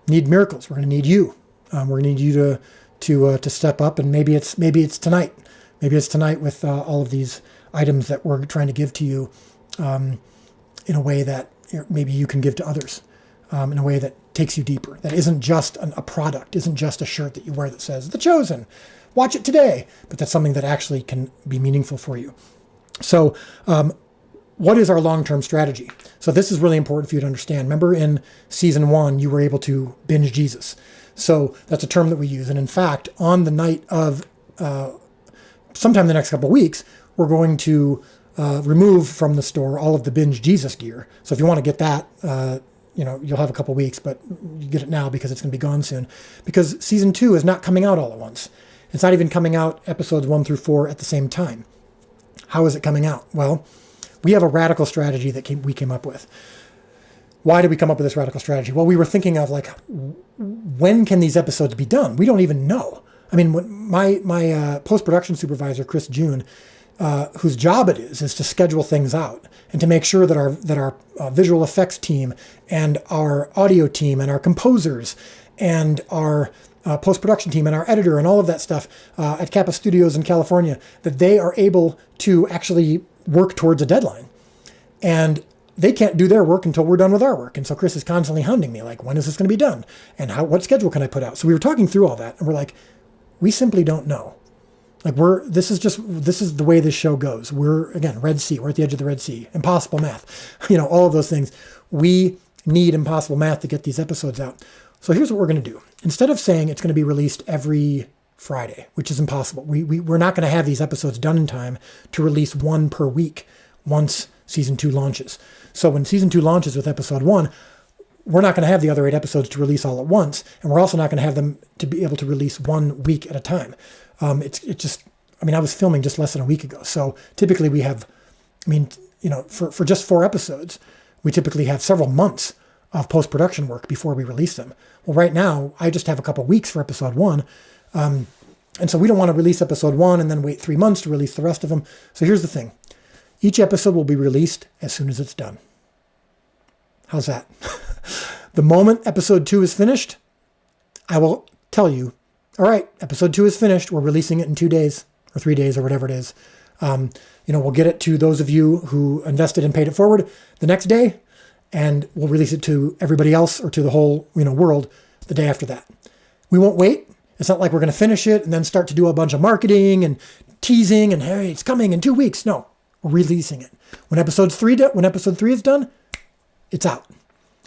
need miracles. We're going to need you. We're going to need you to step up, and maybe it's tonight. Maybe it's tonight with all of these items that we're trying to give to you in a way that maybe you can give to others, in a way that takes you deeper, that isn't just a product, isn't just a shirt that you wear that says, The Chosen, watch it today, but that's something that actually can be meaningful for you. So what is our long-term strategy? So this is really important for you to understand. Remember in season 1, you were able to binge Jesus. So that's a term that we use. And in fact, on the night of sometime in the next couple of weeks, we're going to remove from the store all of the binge Jesus gear. So if you want to get that, you'll have a couple of weeks, but you get it now because it's going to be gone soon. Because season 2 is not coming out all at once. It's not even coming out episodes 1 through 4 at the same time. How is it coming out? Well, we have a radical strategy that we came up with. Why did we come up with this radical strategy? Well, we were thinking of when can these episodes be done? We don't even know. I mean, my post-production supervisor, Chris June, whose job it is to schedule things out and to make sure that our visual effects team and our audio team and our composers and our post-production team and our editor and all of that stuff at Kappa Studios in California, that they are able to actually work towards a deadline. And they can't do their work until we're done with our work. And so Chris is constantly hounding me, like, when is this going to be done? And what schedule can I put out? So we were talking through all that, and we're like, we simply don't know. Like, this is the way this show goes. We're, again, Red Sea. We're at the edge of the Red Sea. Impossible math. All of those things. We need impossible math to get these episodes out. So here's what we're going to do. Instead of saying it's going to be released every Friday, which is impossible, we're not going to have these episodes done in time to release one per week once season 2 launches. So when season 2 launches with episode 1, we're not going to have the other 8 episodes to release all at once, and we're also not going to have them to be able to release 1 week at a time. I was filming just less than a week ago, so typically we have, for just 4 episodes, we typically have several months of post-production work before we release them. Well, right now, I just have a couple weeks for episode 1, and so we don't want to release episode 1 and then wait 3 months to release the rest of them. So here's the thing. Each episode will be released as soon as it's done. How's that? The moment episode 2 is finished, I will tell you, all right, episode 2 is finished. We're releasing it in 2 days or 3 days or whatever it is. We'll get it to those of you who invested and paid it forward the next day, and we'll release it to everybody else or to the whole world the day after that. We won't wait. It's not like we're going to finish it and then start to do a bunch of marketing and teasing and, hey, it's coming in 2 weeks. No. Releasing it. When episode 3 is done, it's out.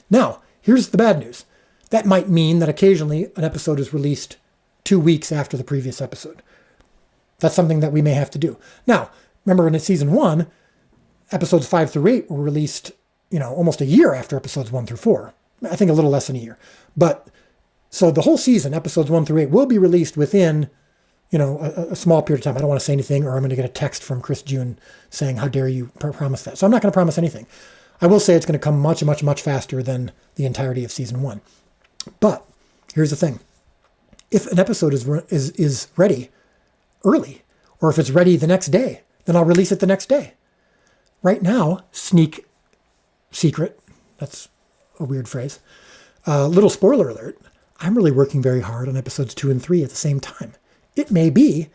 Now, here's the bad news. That might mean that occasionally an episode is released 2 weeks after the previous episode. That's something that we may have to do. Now, remember in season 1, episodes 5 through 8 were released, almost a year after episodes 1 through 4. I think a little less than a year. But so the whole season, episodes 1 through 8, will be released within a small period of time. I don't want to say anything, or I'm going to get a text from Chris June saying, how dare you promise that? So I'm not going to promise anything. I will say it's going to come much, much, much faster than the entirety of season 1. But here's the thing. If an episode is ready early, or if it's ready the next day, then I'll release it the next day. Right now, secret, that's a weird phrase. Little spoiler alert, I'm really working very hard on episodes 2 and 3 at the same time. It may be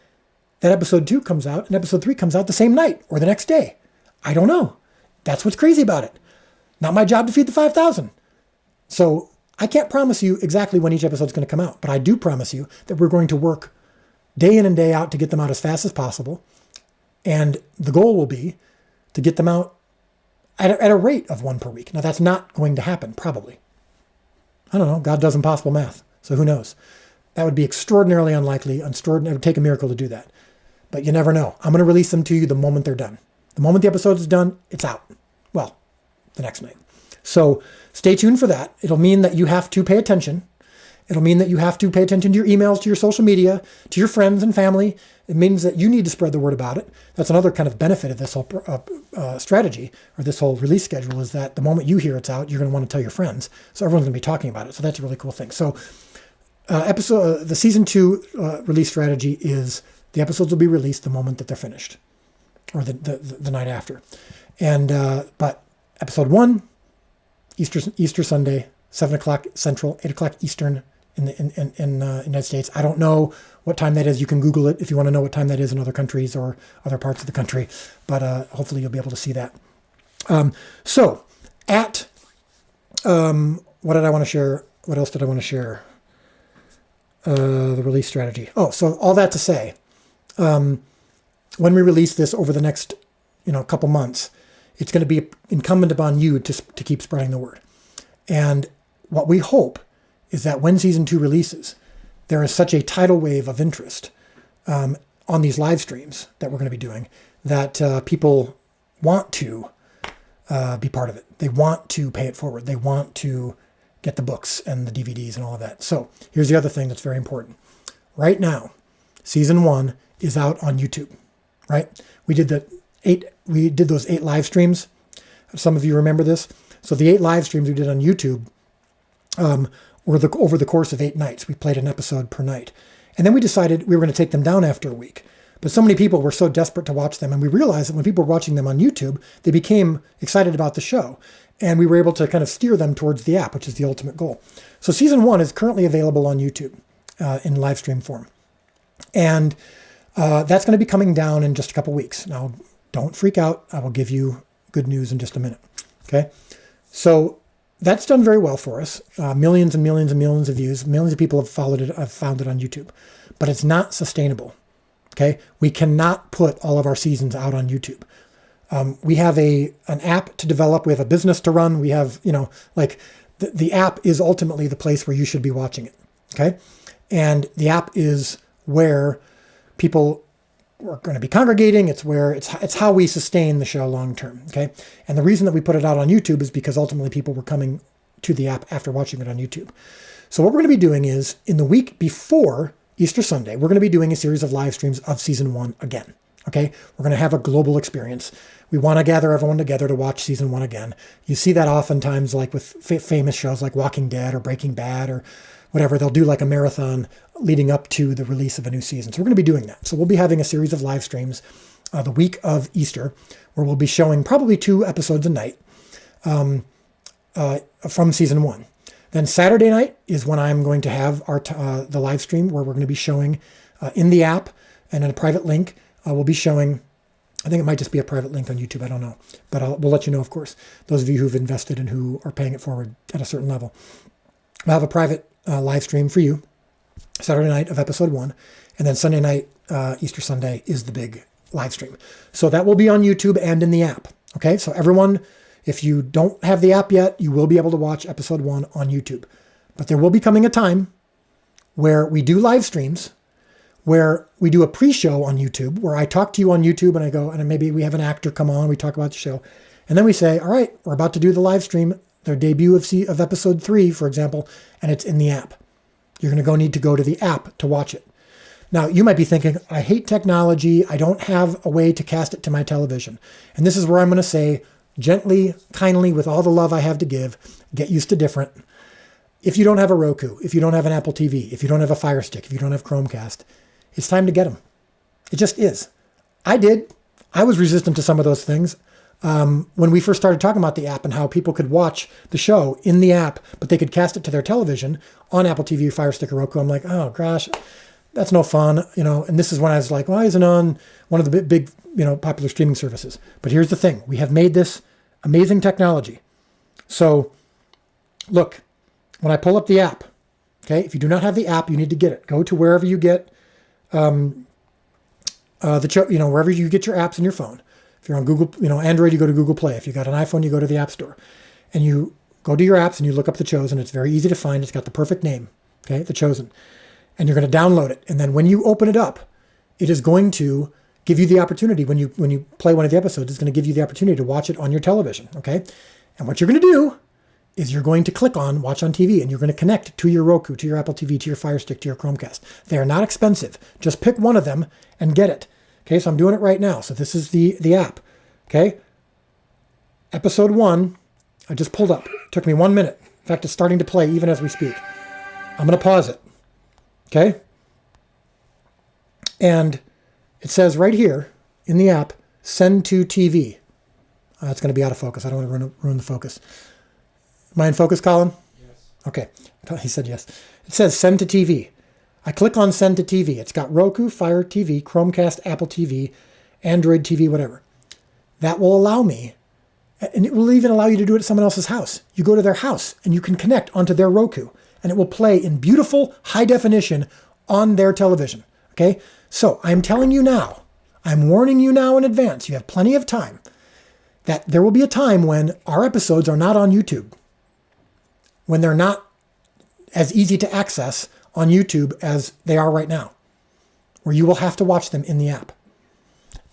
that episode 2 comes out and episode 3 comes out the same night or the next day. I don't know. That's what's crazy about it. Not my job to feed the 5,000. So I can't promise you exactly when each episode is going to come out, but I do promise you that we're going to work day in and day out to get them out as fast as possible. And the goal will be to get them out at a rate of 1 per week. Now, that's not going to happen, probably. I don't know. God does impossible math, so who knows? That would be extraordinarily unlikely. It would take a miracle to do that. But you never know. I'm going to release them to you the moment they're done. The moment the episode is done, it's out. Well, the next night. So stay tuned for that. It'll mean that you have to pay attention. It'll mean that you have to pay attention to your emails, to your social media, to your friends and family. It means that you need to spread the word about it. That's another kind of benefit of this whole strategy, or this whole release schedule, is that the moment you hear it's out, you're going to want to tell your friends. So everyone's going to be talking about it. So that's a really cool thing. So the season 2 release strategy is the episodes will be released the moment that they're finished, or the night after. And but episode 1, Easter Sunday, 7 o'clock Central, 8 o'clock Eastern in the United States. I don't know what time that is. You can Google it if you want to know what time that is in other countries or other parts of the country. But hopefully you'll be able to see that. So at what did I want to share? What else did I want to share? The release strategy. Oh, so all that to say, when we release this over the next, couple months, it's going to be incumbent upon you to keep spreading the word. And what we hope is that when season 2 releases, there is such a tidal wave of interest on these live streams that we're going to be doing that people want to be part of it. They want to pay it forward. They want to get the books and the DVDs and all of that. So here's the other thing that's very important. Right now, season 1 is out on YouTube, right? We did those 8 live streams. Some of you remember this. So the 8 live streams we did on YouTube over the course of 8 nights. We played an episode per night. And then we decided we were going to take them down after a week. But so many people were so desperate to watch them, and we realized that when people were watching them on YouTube, they became excited about the show. And we were able to kind of steer them towards the app, which is the ultimate goal. So season 1 is currently available on YouTube in live stream form. And that's going to be coming down in just a couple weeks. Now, don't freak out. I will give you good news in just a minute. Okay? So that's done very well for us. Millions and millions and millions of views. Millions of people have followed it, have found it on YouTube. But it's not sustainable. Okay? We cannot put all of our seasons out on YouTube. We have an app to develop. We have a business to run. We have, the app is ultimately the place where you should be watching it. Okay? And the app is where people are going to be congregating. It's how we sustain the show long term. Okay? And the reason that we put it out on YouTube is because ultimately people were coming to the app after watching it on YouTube. So what we're going to be doing is in the week before Easter Sunday, we're going to be doing a series of live streams of season 1 again. Okay? We're going to have a global experience. We want to gather everyone together to watch season 1 again. You see that oftentimes like with famous shows like Walking Dead or Breaking Bad or whatever. They'll do like a marathon leading up to the release of a new season. So we're going to be doing that. So we'll be having a series of live streams the week of Easter where we'll be showing probably 2 episodes a night from season 1. Then Saturday night is when I'm going to have the live stream where we're going to be showing in the app and in a private link. We'll be showing, I think it might just be a private link on YouTube. I don't know. But we'll let you know, of course, those of you who've invested and who are paying it forward at a certain level. We'll have a private live stream for you Saturday night of episode 1. And then Sunday night, Easter Sunday, is the big live stream. So that will be on YouTube and in the app. Okay, so everyone, if you don't have the app yet, you will be able to watch episode 1 on YouTube. But there will be coming a time where we do live streams, where we do a pre-show on YouTube, where I talk to you on YouTube and I go, and maybe we have an actor come on, we talk about the show. And then we say, all right, we're about to do the live stream, their debut of episode 3, for example, and it's in the app. You're going to need to go to the app to watch it. Now, you might be thinking, I hate technology. I don't have a way to cast it to my television. And this is where I'm going to say, gently, kindly, with all the love I have to give, get used to different. If you don't have a Roku, if you don't have an Apple TV, if you don't have a Fire Stick, if you don't have Chromecast, it's time to get them. It just is. I did. I was resistant to some of those things. When we first started talking about the app and how people could watch the show in the app, but they could cast it to their television on Apple TV, Fire Stick, or Roku, I'm like, oh gosh, that's no fun, And this is when I was like, why isn't it on one of the big, popular streaming services? But here's the thing: we have made this amazing technology. So, look, when I pull up the app, okay, if you do not have the app, you need to get it. Go to wherever you get wherever you get your apps in your phone. If you're on Google, Android, you go to Google Play. If you got an iPhone, you go to the App Store. And you go to your apps and you look up The Chosen. It's very easy to find. It's got the perfect name, okay, The Chosen. And you're going to download it. And then when you open it up, it is going to give you the opportunity, when you play one of the episodes, it's going to give you the opportunity to watch it on your television, okay? And what you're going to do is you're going to click on Watch on TV, and you're going to connect to your Roku, to your Apple TV, to your Fire Stick, to your Chromecast. They are not expensive. Just pick one of them and get it. Okay, so I'm doing it right now. So this is the app. Okay, episode 1, I just pulled up. It took me 1 minute. In fact, it's starting to play even as we speak. I'm going to pause it. Okay, and it says right here in the app, send to TV. It's going to be out of focus. I don't want to ruin the focus. Am I in focus, Colin? Yes. Okay, he said yes. It says send to TV. I click on send to TV. It's got Roku, Fire TV, Chromecast, Apple TV, Android TV, whatever. That will allow me, and it will even allow you to do it at someone else's house. You go to their house and you can connect onto their Roku, and it will play in beautiful high definition on their television. Okay? So I'm telling you now, I'm warning you now in advance, you have plenty of time, that there will be a time when our episodes are not on YouTube, when they're not as easy to access on YouTube as they are right now, where you will have to watch them in the app.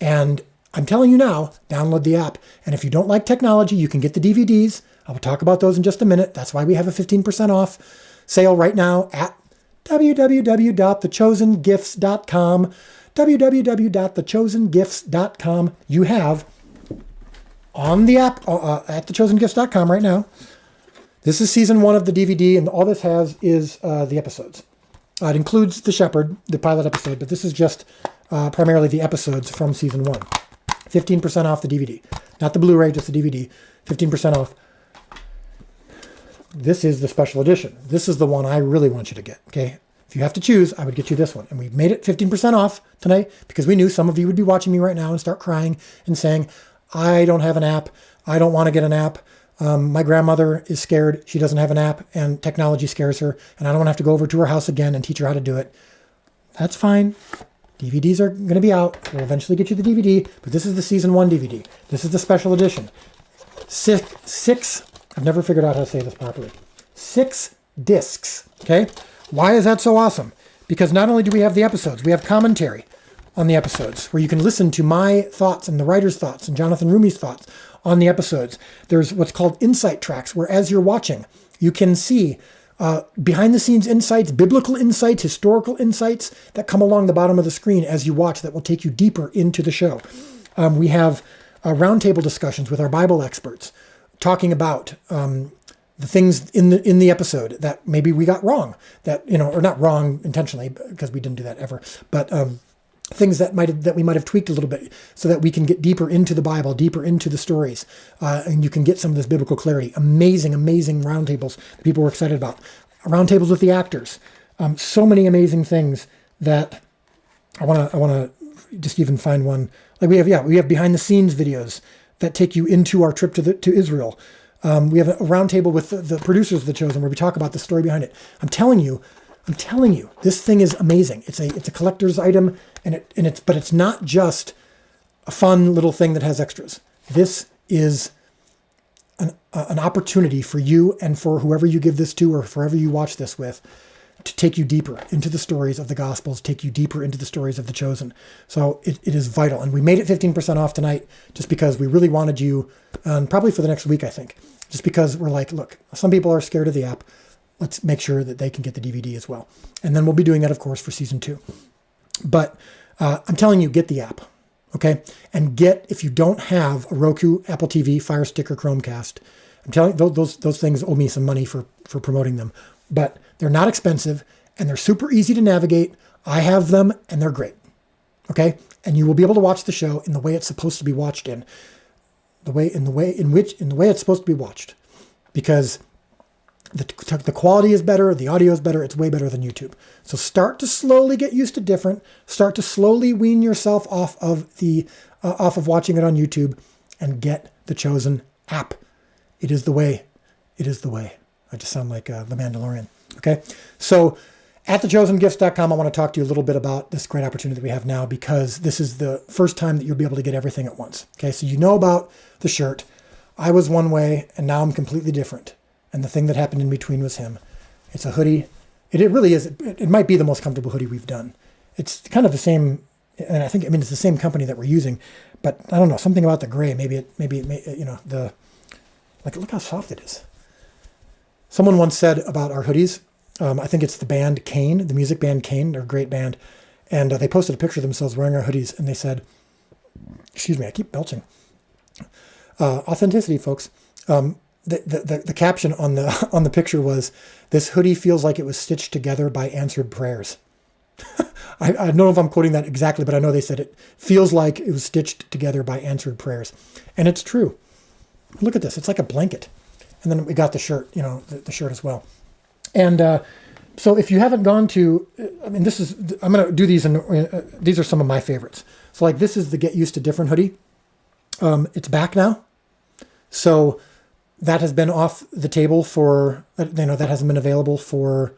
And I'm telling you now, download the app. And if you don't like technology, you can get the DVDs. I will talk about those in just a minute. That's why we have a 15% off sale right now at www.thechosengifts.com. www.thechosengifts.com. You have on the app at thechosengifts.com right now. This is season 1 of the DVD, and all this has is the episodes. It includes The Shepherd, the pilot episode, but this is just primarily the episodes from season 1. 15% off the DVD. Not the Blu-ray, just the DVD. 15% off. This is the special edition. This is the one I really want you to get, okay? If you have to choose, I would get you this one. And we made it 15% off tonight because we knew some of you would be watching me right now and start crying and saying, I don't have an app. I don't want to get an app. My grandmother is scared. She doesn't have an app and technology scares her. And I don't want to have to go over to her house again and teach her how to do it. That's fine. DVDs are going to be out. We'll eventually get you the DVD, but this is the season 1 DVD. This is the special edition. Six, I've never figured out how to say this properly. 6 discs, okay? Why is that so awesome? Because not only do we have the episodes, we have commentary on the episodes where you can listen to my thoughts and the writer's thoughts and Jonathan Rumi's thoughts on the episodes. There's what's called insight tracks, where as you're watching, you can see behind the scenes insights, biblical insights, historical insights that come along the bottom of the screen as you watch that will take you deeper into the show. We have roundtable discussions with our Bible experts talking about the things in the episode that maybe we got wrong, that, or not wrong intentionally, because we didn't do that ever, but things that we might have tweaked a little bit so that we can get deeper into the Bible, deeper into the stories, and you can get some of this biblical clarity. Amazing roundtables that people were excited about. Roundtables with the actors. So many amazing things that I want to just even find one. Like we have behind the scenes videos that take you into our trip to Israel. We have a roundtable with the producers of The Chosen where we talk about the story behind it. I'm telling you, this thing is amazing. It's a collector's item, but it's not just a fun little thing that has extras. This is an opportunity for you and for whoever you give this to or whoever you watch this with to take you deeper into the stories of the Gospels, take you deeper into the stories of The Chosen. So it is vital. And we made it 15% off tonight just because we really wanted you, probably for the next week, I think, just because we're like, look, some people are scared of the app. Let's make sure that they can get the DVD as well. And then we'll be doing that, of course, for season 2. But I'm telling you, get the app, okay? And if you don't have a Roku, Apple TV, Fire Stick, or Chromecast, I'm telling you, those things owe me some money for promoting them. But they're not expensive, and they're super easy to navigate. I have them, and they're great, okay? And you will be able to watch the show in the way it's supposed to be watched in the way it's supposed to be watched, because the quality is better, the audio is better, it's way better than YouTube. So start to slowly get used to different, start to slowly wean yourself off of watching it on YouTube and get the Chosen app. It is the way. It is the way. I just sound like the Mandalorian. Okay. So at thechosengifts.com, I want to talk to you a little bit about this great opportunity that we have now, because this is the first time that you'll be able to get everything at once. Okay. So you know about the shirt. I was one way and now I'm completely different. And the thing that happened in between was him. It's a hoodie. It really is. It might be the most comfortable hoodie we've done. It's kind of the same. And I mean, it's the same company that we're using, but I don't know, something about the gray. Maybe look how soft it is. Someone once said about our hoodies, I think it's the band Kane, the music band Kane. They're a great band. And they posted a picture of themselves wearing our hoodies. And they said, excuse me, I keep belching. Authenticity, folks. The caption on the picture was, "This hoodie feels like it was stitched together by answered prayers." I don't know if I'm quoting that exactly, but I know they said it feels like it was stitched together by answered prayers. And it's true. Look at this. It's like a blanket. And then we got the shirt, the shirt as well. And so if you haven't gone to, I'm going to do these, these are some of my favorites. So like this is the Get Used to Different hoodie. It's back now. So that has been off the table for, that hasn't been available for,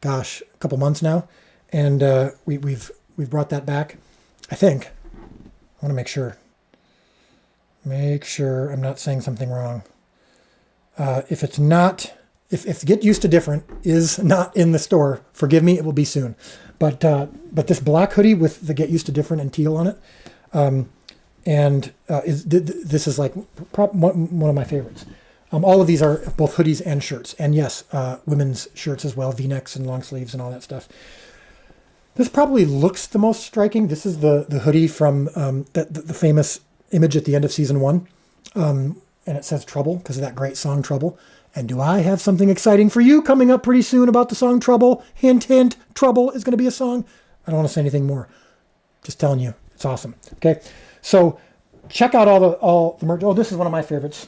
a couple months now. And we've brought that back, I think. I want to make sure. Make sure I'm not saying something wrong. If it's not, if Get Used to Different is not in the store, forgive me, it will be soon. But this black hoodie with the Get Used to Different and teal on it, this is like one of my favorites. All of these are both hoodies and shirts, and yes, women's shirts as well, V-necks and long sleeves and all that stuff. This probably looks the most striking. This is the hoodie from the famous image at the end of season 1. And it says Trouble because of that great song Trouble. And do I have something exciting for you coming up pretty soon about the song Trouble? Hint, hint, Trouble is going to be a song. I don't want to say anything more. Just telling you, it's awesome. Okay, so check out all the merch. Oh, this is one of my favorites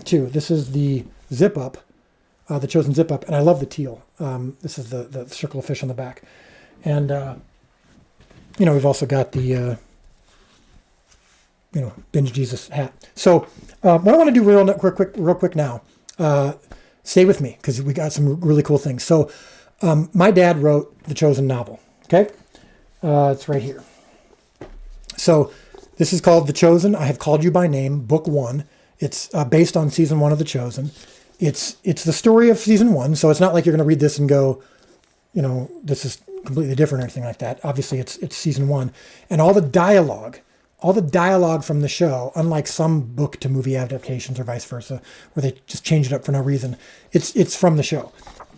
too. This is the zip up, the Chosen zip up, and I love the teal. This is the circle of fish on the back, and we've also got the Binge Jesus hat. So what I want to do real quick now. Stay with me because we got some really cool things. So my dad wrote the Chosen novel. Okay, it's right here. So this is called The Chosen. I Have Called You by Name, Book 1. It's based on season 1 of The Chosen. It's the story of season 1. So it's not like you're going to read this and go, this is completely different or anything like that. Obviously, it's season 1, and all the dialogue from the show, unlike some book to movie adaptations or vice versa, where they just change it up for no reason, it's from the show.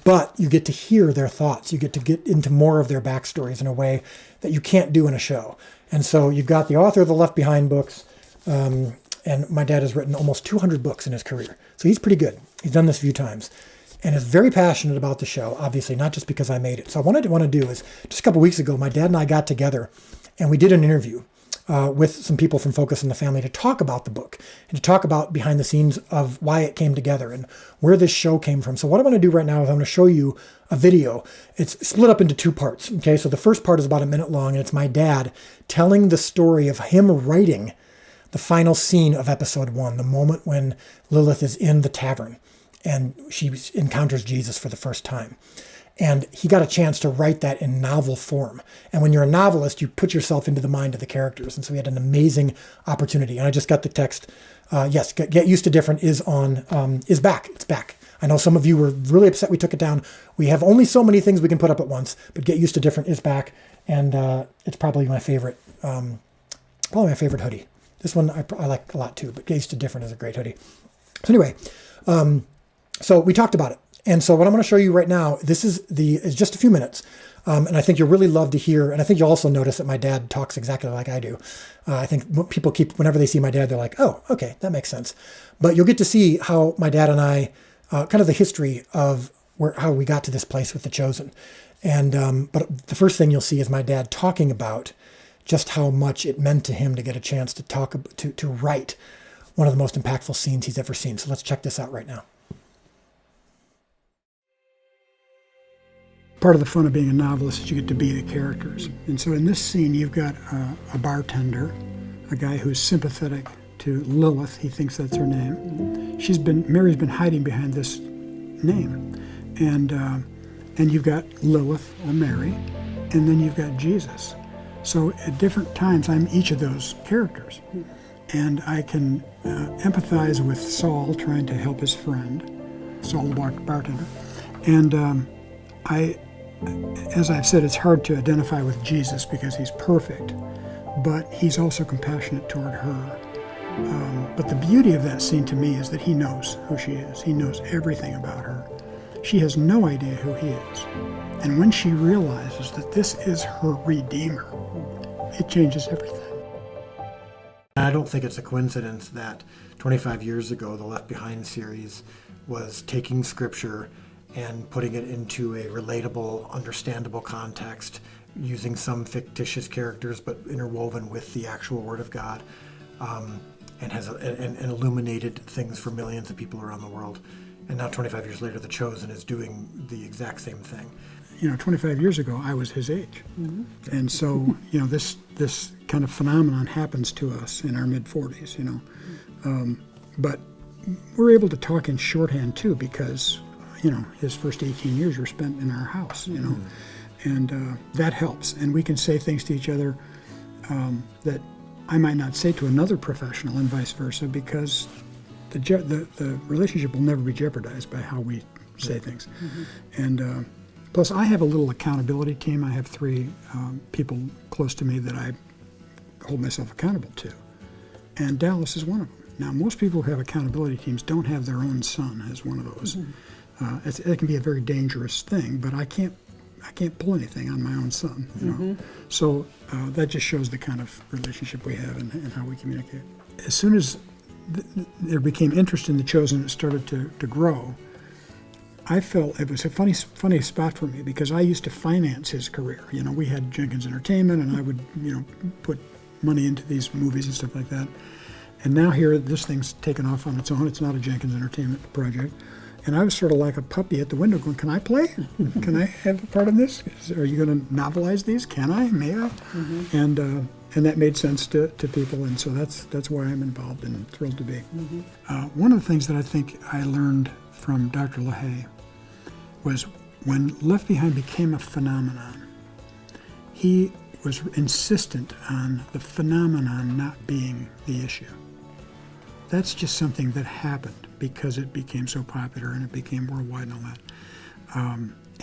But you get to hear their thoughts. You get to get into more of their backstories in a way that you can't do in a show. And so you've got the author of the Left Behind books, and my dad has written almost 200 books in his career. So he's pretty good. He's done this a few times and is very passionate about the show, obviously, not just because I made it. So what I want to do is, just a couple weeks ago, my dad and I got together and we did an interview with some people from Focus on the Family to talk about the book and to talk about behind the scenes of why it came together and where this show came from. So what I want to do right now is I'm going to show you a video. It's split up into 2 parts. Okay, so the first part is about a minute long, and it's my dad telling the story of him writing the final scene of episode 1, the moment when Lilith is in the tavern and she encounters Jesus for the first time. And he got a chance to write that in novel form. And when you're a novelist, you put yourself into the mind of the characters. And so he had an amazing opportunity. And I just got the text. Yes, Get Used to Different is back. It's back. I know some of you were really upset we took it down. We have only so many things we can put up at once, but Get Used to Different is back. And it's probably my favorite hoodie. This one I like a lot too, but Get Used to Different is a great hoodie. So anyway, so we talked about it. And so what I'm going to show you right now, this is just a few minutes. And I think you'll really love to hear, and I think you'll also notice that my dad talks exactly like I do. I think people whenever they see my dad, they're like, oh, okay, that makes sense. But you'll get to see how my dad and I, kind of the history of how we got to this place with The Chosen. And but the first thing you'll see is my dad talking about just how much it meant to him to get a chance to write one of the most impactful scenes he's ever seen. So let's check this out right now. Part of the fun of being a novelist is you get to be the characters. And so in this scene, you've got a bartender, a guy who's sympathetic to Lilith. He thinks that's her name. Mary's been hiding behind this name. And you've got Lilith, or Mary, and then you've got Jesus. So at different times, I'm each of those characters. And I can empathize with Saul trying to help his friend, Saul the bartender. And as I've said, it's hard to identify with Jesus because he's perfect, but he's also compassionate toward her. But the beauty of that scene to me is that he knows who she is. He knows everything about her. She has no idea who he is. And when she realizes that this is her Redeemer, it changes everything. I don't think it's a coincidence that 25 years ago, the Left Behind series was taking scripture and putting it into a relatable, understandable context, using some fictitious characters, but interwoven with the actual Word of God, and has and illuminated things for millions of people around the world. And now 25 years later, The Chosen is doing the exact same thing. 25 years ago, I was his age. Mm-hmm. And so, this kind of phenomenon happens to us in our mid-40s, But we're able to talk in shorthand, too, because his first 18 years were spent in our house, and that helps. And we can say things to each other that I might not say to another professional, and vice versa, because the relationship will never be jeopardized by how we say things. Mm-hmm. And plus, I have a little accountability team. I have 3 people close to me that I hold myself accountable to, and Dallas is one of them. Now, most people who have accountability teams don't have their own son as one of those. Mm-hmm. It can be a very dangerous thing, but I can't pull anything on my own son. Mm-hmm. So that just shows the kind of relationship we have and how we communicate. As soon as there became interest in The Chosen, it started to grow. I felt it was a funny spot for me because I used to finance his career. You know, we had Jenkins Entertainment, and I would, you know, put money into these movies and stuff like that. And now here, this thing's taken off on its own. It's not a Jenkins Entertainment project. And I was sort of like a puppy at the window going, can I play? Can I have a part of this? Are you going to novelize these? Can I? May I? And that made sense to people, and so that's why I'm involved and thrilled to be. One of the things that I think I learned from Dr. LaHaye was when Left Behind became a phenomenon, he was insistent on the phenomenon not being the issue. That's just something that happened because it became so popular and it became worldwide and all that.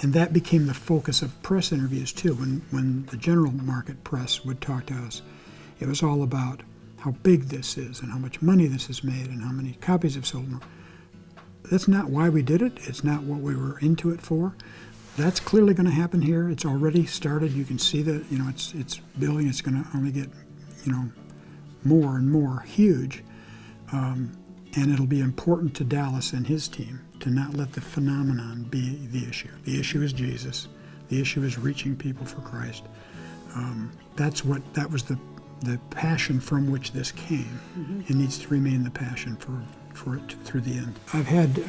And that became the focus of press interviews too. When the general market press would talk to us, it was all about how big this is and how much money this has made and how many copies have sold. That's not why we did it. It's not what we were into it for. That's clearly going to happen here. It's already started. You can see that, you know, it's building. It's going to only get, you know, more and more huge. And it'll be important to Dallas and his team to not let the phenomenon be the issue. The issue is Jesus. The issue is reaching people for Christ. That was the passion from which this came. It needs to remain the passion for it through the end. I've had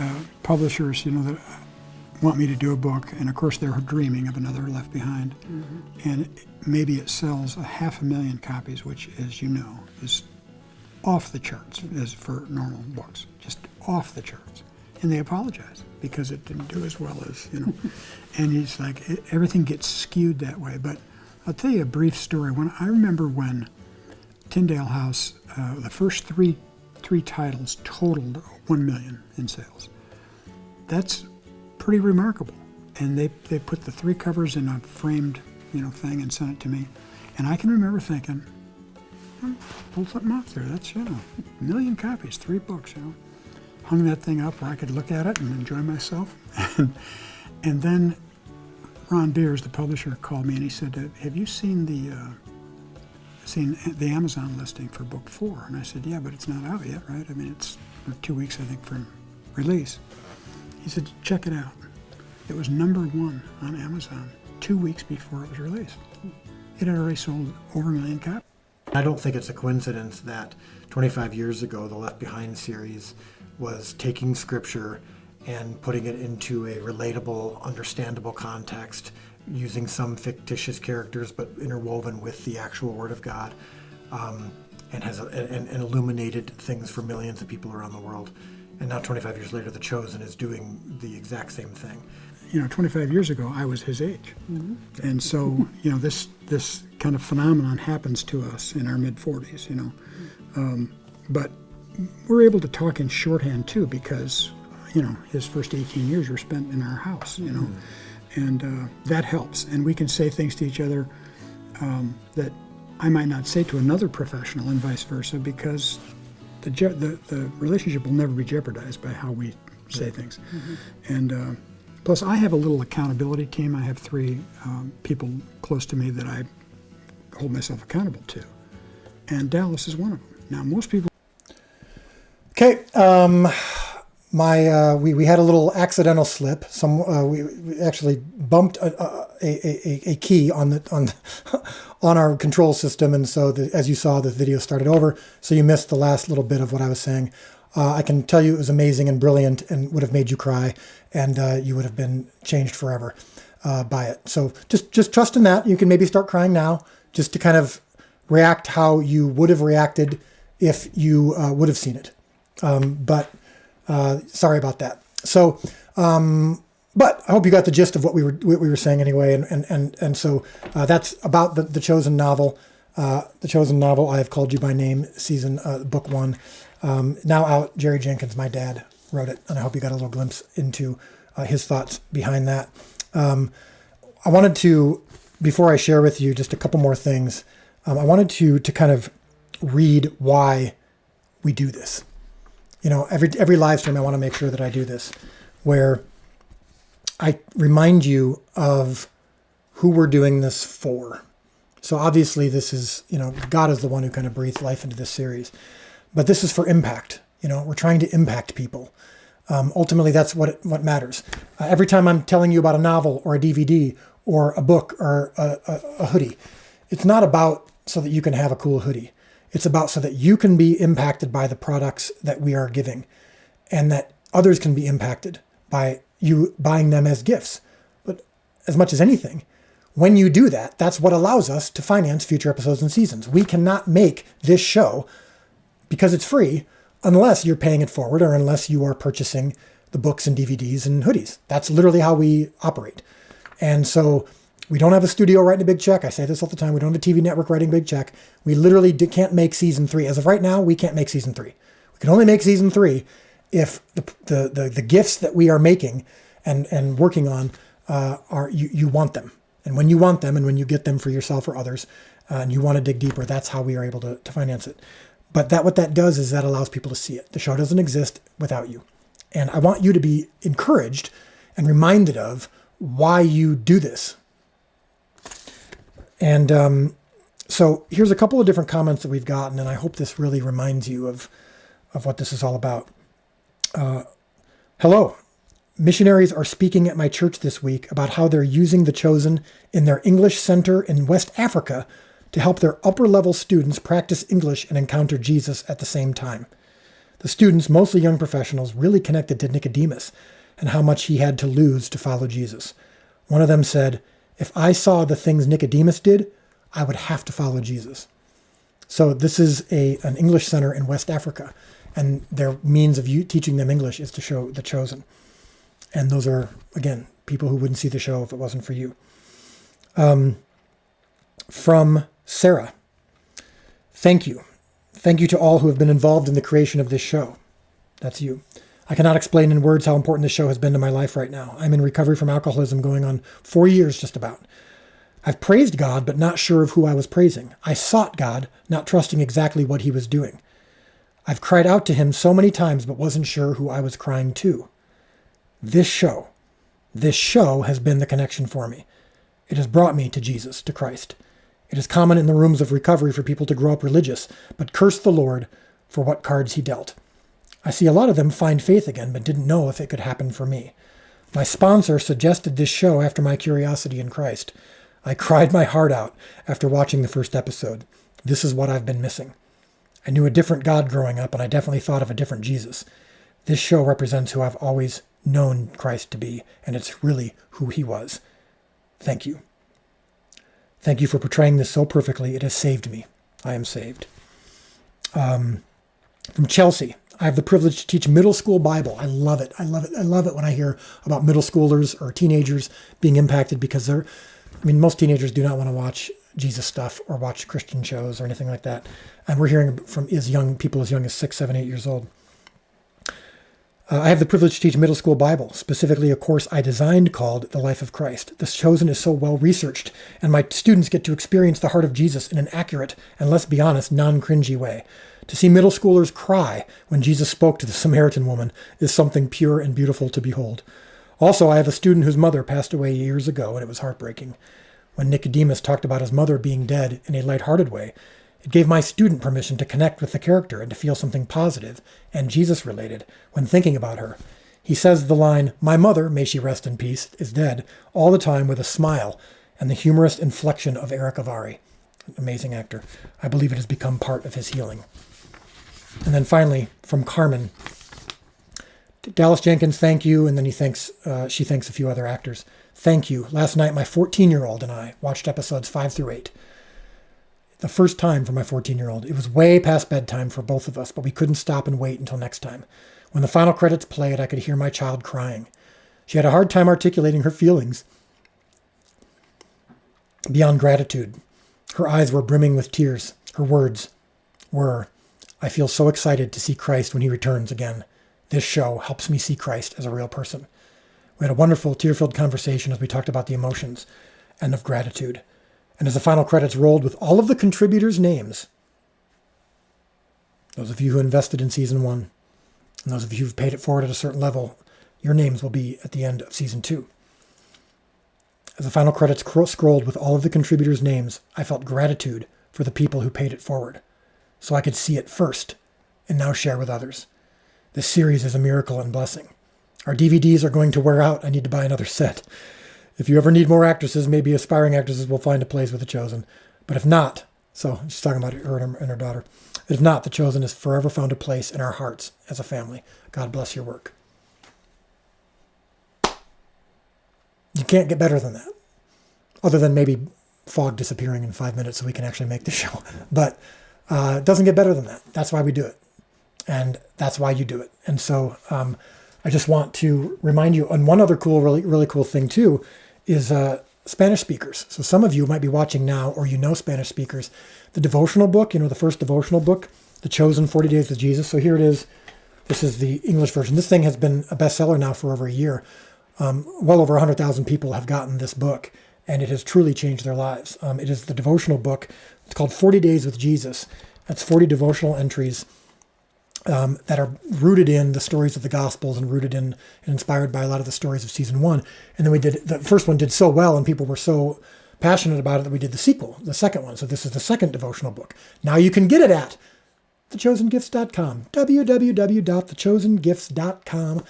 publishers, you know, that want me to do a book, and of course they're dreaming of another Left Behind. And maybe it sells 500,000 copies, which, as you know, is off the charts as for normal books, just off the charts. And they apologize because it didn't do as well as, you know. And it's like everything gets skewed that way. But I'll tell you a brief story. I remember when Tyndale House, the first three titles totaled 1 million in sales. That's pretty remarkable. And they put the 3 covers in a framed, you know, thing and sent it to me. And I can remember thinking, pull something off there. That's, you know, 1 million copies, 3 books, you know. Hung that thing up where I could look at it and enjoy myself. And then Ron Beers, the publisher, called me and he said, have you seen the Amazon listing for book 4? And I said, yeah, but it's not out yet, right? I mean, it's 2 weeks, I think, from release. He said, check it out. It was #1 on Amazon 2 weeks before it was released. It had already sold over 1 million copies. I don't think it's a coincidence that 25 years ago, the Left Behind series was taking scripture and putting it into a relatable, understandable context, using some fictitious characters but interwoven with the actual Word of God, and has and illuminated things for millions of people around the world. And now 25 years later, The Chosen is doing the exact same thing. You know, 25 years ago, I was his age. And so, you know, this kind of phenomenon happens to us in our mid-40s, you know. But we're able to talk in shorthand, too, because, you know, his first 18 years were spent in our house, you know. And that helps. And we can say things to each other that I might not say to another professional and vice versa, because the relationship will never be jeopardized by how we say things. And plus, I have a little accountability team. I have 3 people close to me that I hold myself accountable to. And Dallas is one of them. Now, most people... Okay, we had a little accidental slip. We actually bumped a key on our control system, and so as you saw, the video started over. So you missed the last little bit of what I was saying. I can tell you it was amazing and brilliant, and would have made you cry, and you would have been changed forever by it. So just trust in that. You can maybe start crying now, just to kind of react how you would have reacted if you would have seen it. But sorry about that. So, but I hope you got the gist of what we were saying anyway. And so that's about the Chosen novel. The Chosen novel, I Have Called You by Name, season book 1. Now out. Jerry Jenkins, my dad, wrote it, and I hope you got a little glimpse into his thoughts behind that. I wanted to, before I share with you just a couple more things, I wanted to kind of read why we do this. You know, every live stream, I want to make sure that I do this, where I remind you of who we're doing this for. So obviously this is, you know, God is the one who kind of breathed life into this series, but this is for impact. You know, we're trying to impact people. Ultimately, that's what matters. Every time I'm telling you about a novel or a DVD or a book or a hoodie, it's not about so that you can have a cool hoodie. It's about so that you can be impacted by the products that we are giving, and that others can be impacted by you buying them as gifts. But as much as anything, when you do that, that's what allows us to finance future episodes and seasons. We cannot make this show because it's free unless you're paying it forward or unless you are purchasing the books and DVDs and hoodies. That's literally how we operate. And so we don't have a studio writing a big check. I say this all the time. We don't have a TV network writing a big check. We literally can't make season 3. As of right now, we can't make season 3. We can only make season 3 if the gifts that we are making and working on are you want them. And when you want them and when you get them for yourself or others and you want to dig deeper, that's how we are able to finance it. But what that does is that allows people to see it. The show doesn't exist without you. And I want you to be encouraged and reminded of why you do this. And so here's a couple of different comments that we've gotten, and I hope this really reminds you of what this is all about. Hello. Missionaries are speaking at my church this week about how they're using The Chosen in their English Center in West Africa to help their upper-level students practice English and encounter Jesus at the same time. The students, mostly young professionals, really connected to Nicodemus and how much he had to lose to follow Jesus. One of them said, "If I saw the things Nicodemus did, I would have to follow Jesus." So this is an English center in West Africa, and their means of teaching them English is to show The Chosen. And those are, again, people who wouldn't see the show if it wasn't for you. From Sarah, thank you. Thank you to all who have been involved in the creation of this show. That's you. I cannot explain in words how important this show has been to my life right now. I'm in recovery from alcoholism going on 4 years just about. I've praised God, but not sure of who I was praising. I sought God, not trusting exactly what he was doing. I've cried out to him so many times, but wasn't sure who I was crying to. This show has been the connection for me. It has brought me to Jesus, to Christ. It is common in the rooms of recovery for people to grow up religious, but curse the Lord for what cards he dealt. I see a lot of them find faith again, but didn't know if it could happen for me. My sponsor suggested this show after my curiosity in Christ. I cried my heart out after watching the first episode. This is what I've been missing. I knew a different God growing up, and I definitely thought of a different Jesus. This show represents who I've always known Christ to be, and it's really who he was. Thank you. Thank you for portraying this so perfectly. It has saved me. I am saved. From Chelsea, I have the privilege to teach middle school Bible. I love it. I love it. I love it when I hear about middle schoolers or teenagers being impacted because most teenagers do not want to watch Jesus stuff or watch Christian shows or anything like that. And we're hearing from people as young as 6, 7, 8 years old. I have the privilege to teach middle school Bible, specifically a course I designed called The Life of Christ. The Chosen is so well researched, and my students get to experience the heart of Jesus in an accurate and, let's be honest, non-cringy way. To see middle schoolers cry when Jesus spoke to the Samaritan woman is something pure and beautiful to behold. Also, I have a student whose mother passed away years ago, and it was heartbreaking. When Nicodemus talked about his mother being dead in a lighthearted way, it gave my student permission to connect with the character and to feel something positive and Jesus-related when thinking about her. He says the line, "My mother, may she rest in peace, is dead," all the time with a smile and the humorous inflection of Eric Avari. An amazing actor. I believe it has become part of his healing. And then finally, from Carmen, Dallas Jenkins, thank you. And then she thanks a few other actors. Thank you. Last night, my 14-year-old and I watched episodes 5 through 8. The first time for my 14-year-old. It was way past bedtime for both of us, but we couldn't stop and wait until next time. When the final credits played, I could hear my child crying. She had a hard time articulating her feelings beyond gratitude. Her eyes were brimming with tears. Her words were, "I feel so excited to see Christ when he returns again. This show helps me see Christ as a real person." We had a wonderful tear-filled conversation as we talked about the emotions and of gratitude. And as the final credits rolled with all of the contributors' names, those of you who invested in season 1, and those of you who've paid it forward at a certain level, your names will be at the end of season 2. As the final credits scrolled with all of the contributors' names, I felt gratitude for the people who paid it forward, so I could see it first and now share with others. This series is a miracle and blessing. Our DVDs are going to wear out. I need to buy another set. If you ever need more actresses, maybe aspiring actresses will find a place with The Chosen. But if not, so she's talking about her and her daughter. If not, The Chosen has forever found a place in our hearts as a family. God bless your work. You can't get better than that. Other than maybe fog disappearing in 5 minutes so we can actually make the show. But it doesn't get better than that. That's why we do it. And that's why you do it. And so I just want to remind you, and one other cool, really cool thing too, is Spanish speakers. So some of you might be watching now, or you know Spanish speakers. The devotional book, the first devotional book, The Chosen 40 Days with Jesus. So here it is. This is the English version. This thing has been a bestseller now for over a year. Well over 100,000 people have gotten this book, and it has truly changed their lives. It is the devotional book. It's called 40 Days with Jesus. That's 40 devotional entries that are rooted in the stories of the Gospels and rooted in and inspired by a lot of the stories of season 1. And then the first one did so well, and people were so passionate about it that we did the sequel, the second one. So this is the second devotional book. Now you can get it at thechosengifts.com, www.thechosengifts.com.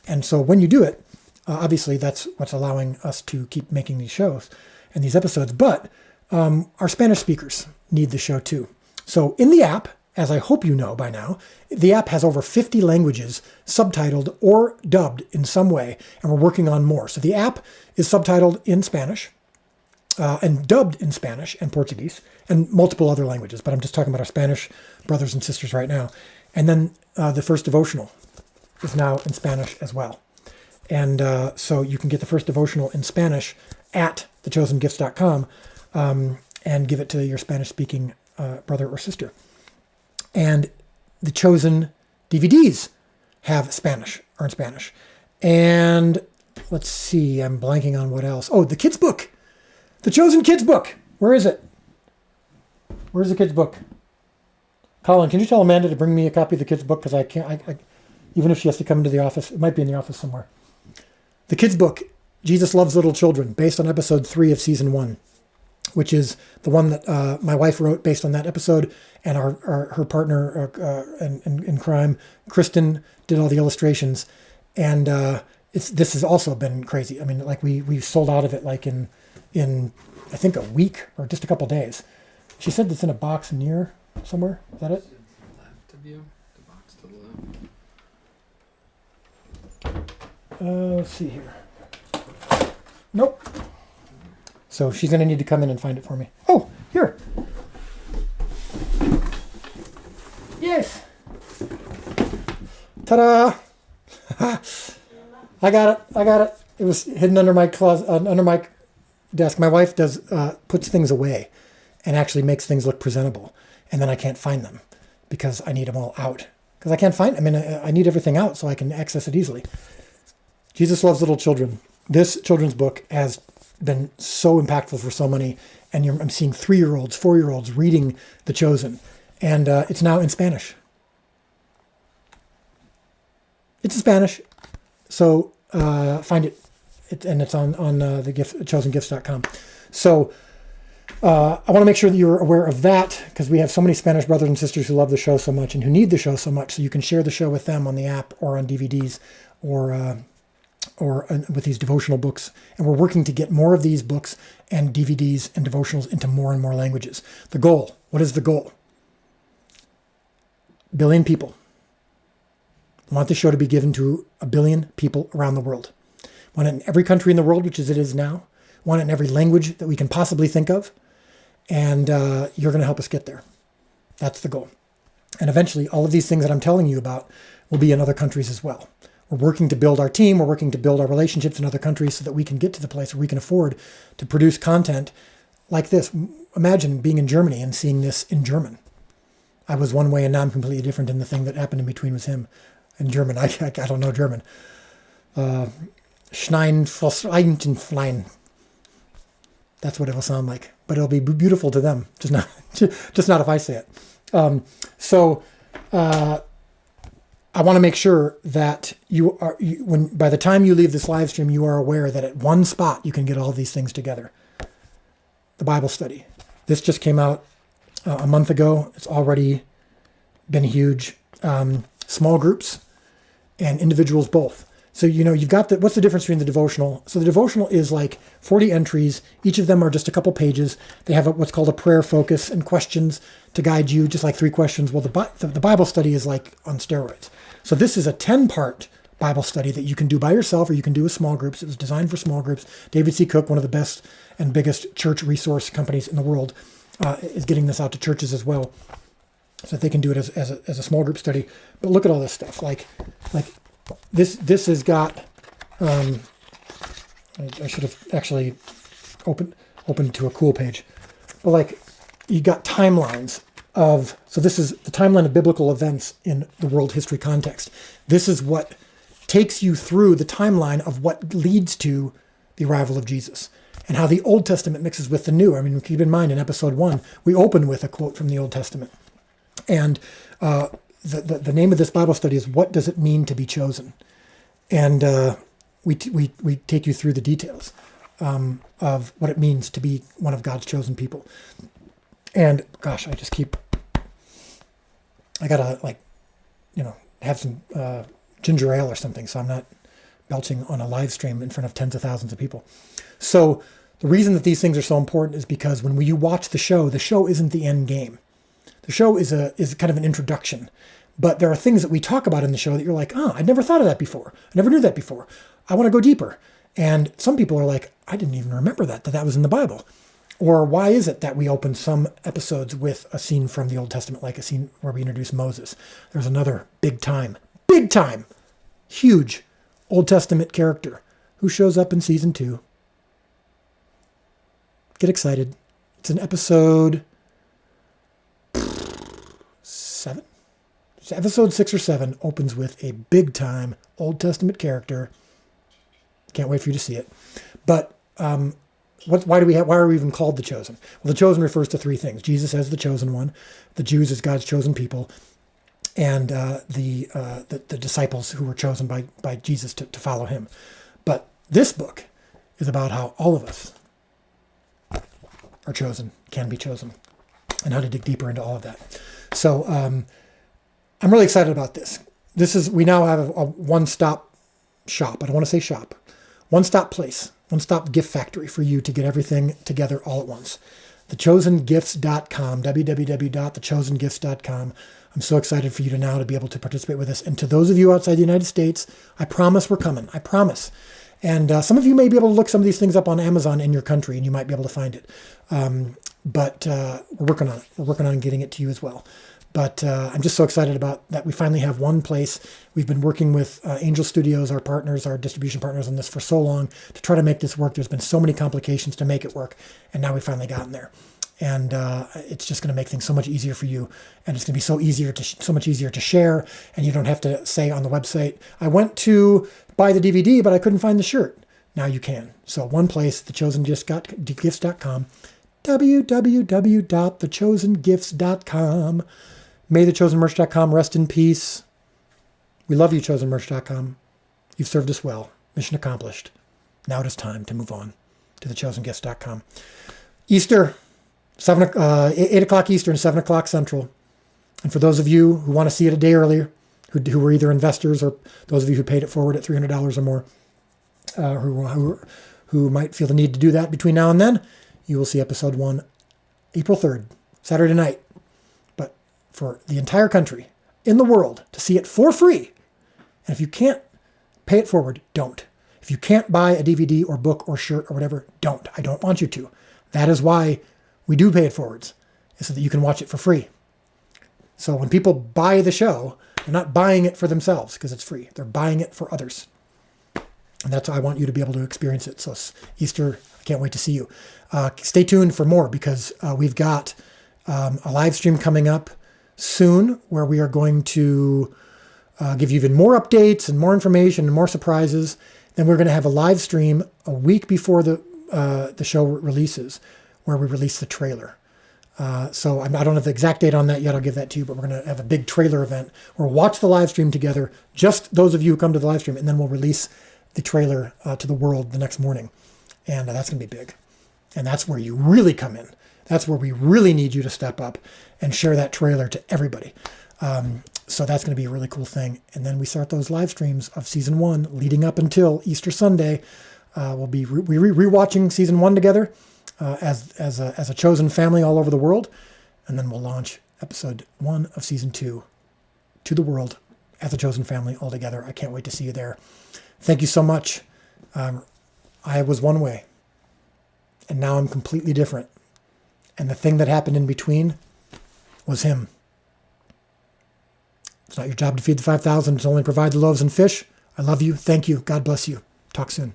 And so when you do it, obviously that's what's allowing us to keep making these shows and these episodes. But our Spanish speakers need the show too. So in the app, as I hope you know by now, the app has over 50 languages subtitled or dubbed in some way, and we're working on more. So the app is subtitled in Spanish and dubbed in Spanish and Portuguese and multiple other languages, but I'm just talking about our Spanish brothers and sisters right now. And then the first devotional is now in Spanish as well. And so you can get the first devotional in Spanish at thechosengifts.com and give it to your Spanish-speaking brother or sister. And the Chosen DVDs are in Spanish. And let's see, I'm blanking on what else. Oh, the kids book. The Chosen kids book. Where is it? Where's the kids book? Colin, can you tell Amanda to bring me a copy of the kids book? Because I can't, even if she has to come into the office, it might be in the office somewhere. The kids book, Jesus Loves Little Children, based on episode 3 of season 1. Which is the one that my wife wrote based on that episode, and her partner in crime, Kristen, did all the illustrations, and this has also been crazy. I mean, like we sold out of it like in I think a week or just a couple days. She said it's in a box near somewhere. Is that it? Left of you, the box to the left. Let's see here. Nope. So she's going to need to come in and find it for me. Oh, here. Yes. Ta-da. I got it. It was hidden under my closet, under my desk. My wife puts things away and actually makes things look presentable. And then I can't find them because I need them all out. Because I can't find, I need everything out so I can access it easily. Jesus Loves Little Children. This children's book has been so impactful for so many, and I'm seeing 3-year-olds, 4-year-olds reading The Chosen, and it's now in Spanish. It's in Spanish, so find it, and it's on the chosengifts.com. So I want to make sure that you're aware of that, because we have so many Spanish brothers and sisters who love the show so much and who need the show so much, so you can share the show with them on the app or on DVDs or with these devotional books. And we're working to get more of these books and DVDs and devotionals into more and more languages. The goal, what is the goal? 1 billion people. I want the show to be given to 1 billion people around the world. I want it in every country in the world, which is it is now. I want it in every language that we can possibly think of. And you're going to help us get there. That's the goal. And eventually, all of these things that I'm telling you about will be in other countries as well. We're working to build our team. We're working to build our relationships in other countries so that we can get to the place where we can afford to produce content like this. Imagine being in Germany and seeing this in German. I was one way and now I'm completely different, and the thing that happened in between was him. In German, I don't know German. Schnein, Flein. That's what it will sound like. But it'll be beautiful to them, just not if I say it. I want to make sure that by the time you leave this live stream, you are aware that at one spot you can get all of these things together. The Bible study. This just came out a month ago. It's already been huge. Small groups and individuals both So, you've got what's the difference between the devotional? So the devotional is like 40 entries. Each of them are just a couple pages. They have what's called a prayer focus and questions to guide you, just like 3 questions. Well, the Bible study is like on steroids. So this is a 10-part Bible study that you can do by yourself or you can do with small groups. It was designed for small groups. David C. Cook, one of the best and biggest church resource companies in the world, is getting this out to churches as well, so that they can do it as a small group study. But look at all this stuff. Like this has got. I should have actually opened to a cool page, but like you got timelines of. So this is the timeline of biblical events in the world history context. This is what takes you through the timeline of what leads to the arrival of Jesus and how the Old Testament mixes with the New. I mean, keep in mind in episode 1, we open with a quote from the Old Testament. And the name of this Bible study is What Does It Mean to Be Chosen? And we take you through the details of what it means to be one of God's chosen people. And gosh, I gotta have some ginger ale or something so I'm not belching on a live stream in front of tens of thousands of people. So the reason that these things are so important is because when you watch the show isn't the end game. The show is kind of an introduction, but there are things that we talk about in the show that you're like, oh, I'd never thought of that before. I never knew that before. I want to go deeper. And some people are like, I didn't even remember that was in the Bible. Or why is it that we open some episodes with a scene from the Old Testament, like a scene where we introduce Moses? There's another big time, huge Old Testament character who shows up in season 2. Get excited. It's an episode 7. So episode 6 or 7 opens with a big time Old Testament character. Can't wait for you to see it. But why are we even called the chosen? Well, the chosen refers to 3 things: Jesus as the chosen one, the Jews as God's chosen people, and the disciples who were chosen by Jesus to follow him. But this book is about how all of us are chosen, can be chosen, and how to dig deeper into all of that. So I'm really excited about this. We now have a one-stop shop. I don't want to say shop. One-stop place, one-stop gift factory for you to get everything together all at once. thechosengifts.com, www.thechosengifts.com. I'm so excited for you to be able to participate with us. And to those of you outside the United States, I promise we're coming. I promise. And some of you may be able to look some of these things up on Amazon in your country, and you might be able to find it. But we're working on it. We're working on getting it to you as well. But I'm just so excited about that. We finally have one place. We've been working with Angel Studios, our partners, our distribution partners on this for so long to try to make this work. There's been so many complications to make it work. And now we've finally gotten there. And it's just going to make things so much easier for you. And it's going to be so much easier to share. And you don't have to say on the website, I went to buy the DVD, but I couldn't find the shirt. Now you can. So one place, thechosengifts.com, www.thechosengifts.com. May thechosenmerch.com rest in peace. We love you, chosenmerch.com. You've served us well. Mission accomplished. Now it is time to move on to thechosengifts.com. Easter, 8 o'clock Eastern, 7 o'clock Central. And for those of you who want to see it a day earlier, who were either investors or those of you who paid it forward at $300 or more, who might feel the need to do that between now and then, you will see episode 1 April 3rd, Saturday night. But for the entire country, in the world, to see it for free. And if you can't pay it forward, don't. If you can't buy a DVD or book or shirt or whatever, don't. I don't want you to. That is why we do pay it forwards, is so that you can watch it for free. So when people buy the show, they're not buying it for themselves because it's free. They're buying it for others. And that's why I want you to be able to experience it. So Easter, I can't wait to see you. Stay tuned for more because we've got a live stream coming up soon where we are going to give you even more updates and more information and more surprises. Then we're going to have a live stream a week before the show releases where we release the trailer. So I don't have the exact date on that yet. I'll give that to you, but we're going to have a big trailer event. We'll watch the live stream together, just those of you who come to the live stream, and then we'll release the trailer to the world the next morning. And that's going to be big. And that's where you really come in. That's where we really need you to step up and share that trailer to everybody. So that's going to be a really cool thing. And then we start those live streams of season 1 leading up until Easter Sunday. We'll be rewatching season 1 together as a chosen family all over the world. And then we'll launch episode 1 of season 2 to the world as a chosen family all together. I can't wait to see you there. Thank you so much. I was one way, and now I'm completely different. And the thing that happened in between was him. It's not your job to feed the 5,000. It's only provide the loaves and fish. I love you. Thank you. God bless you. Talk soon.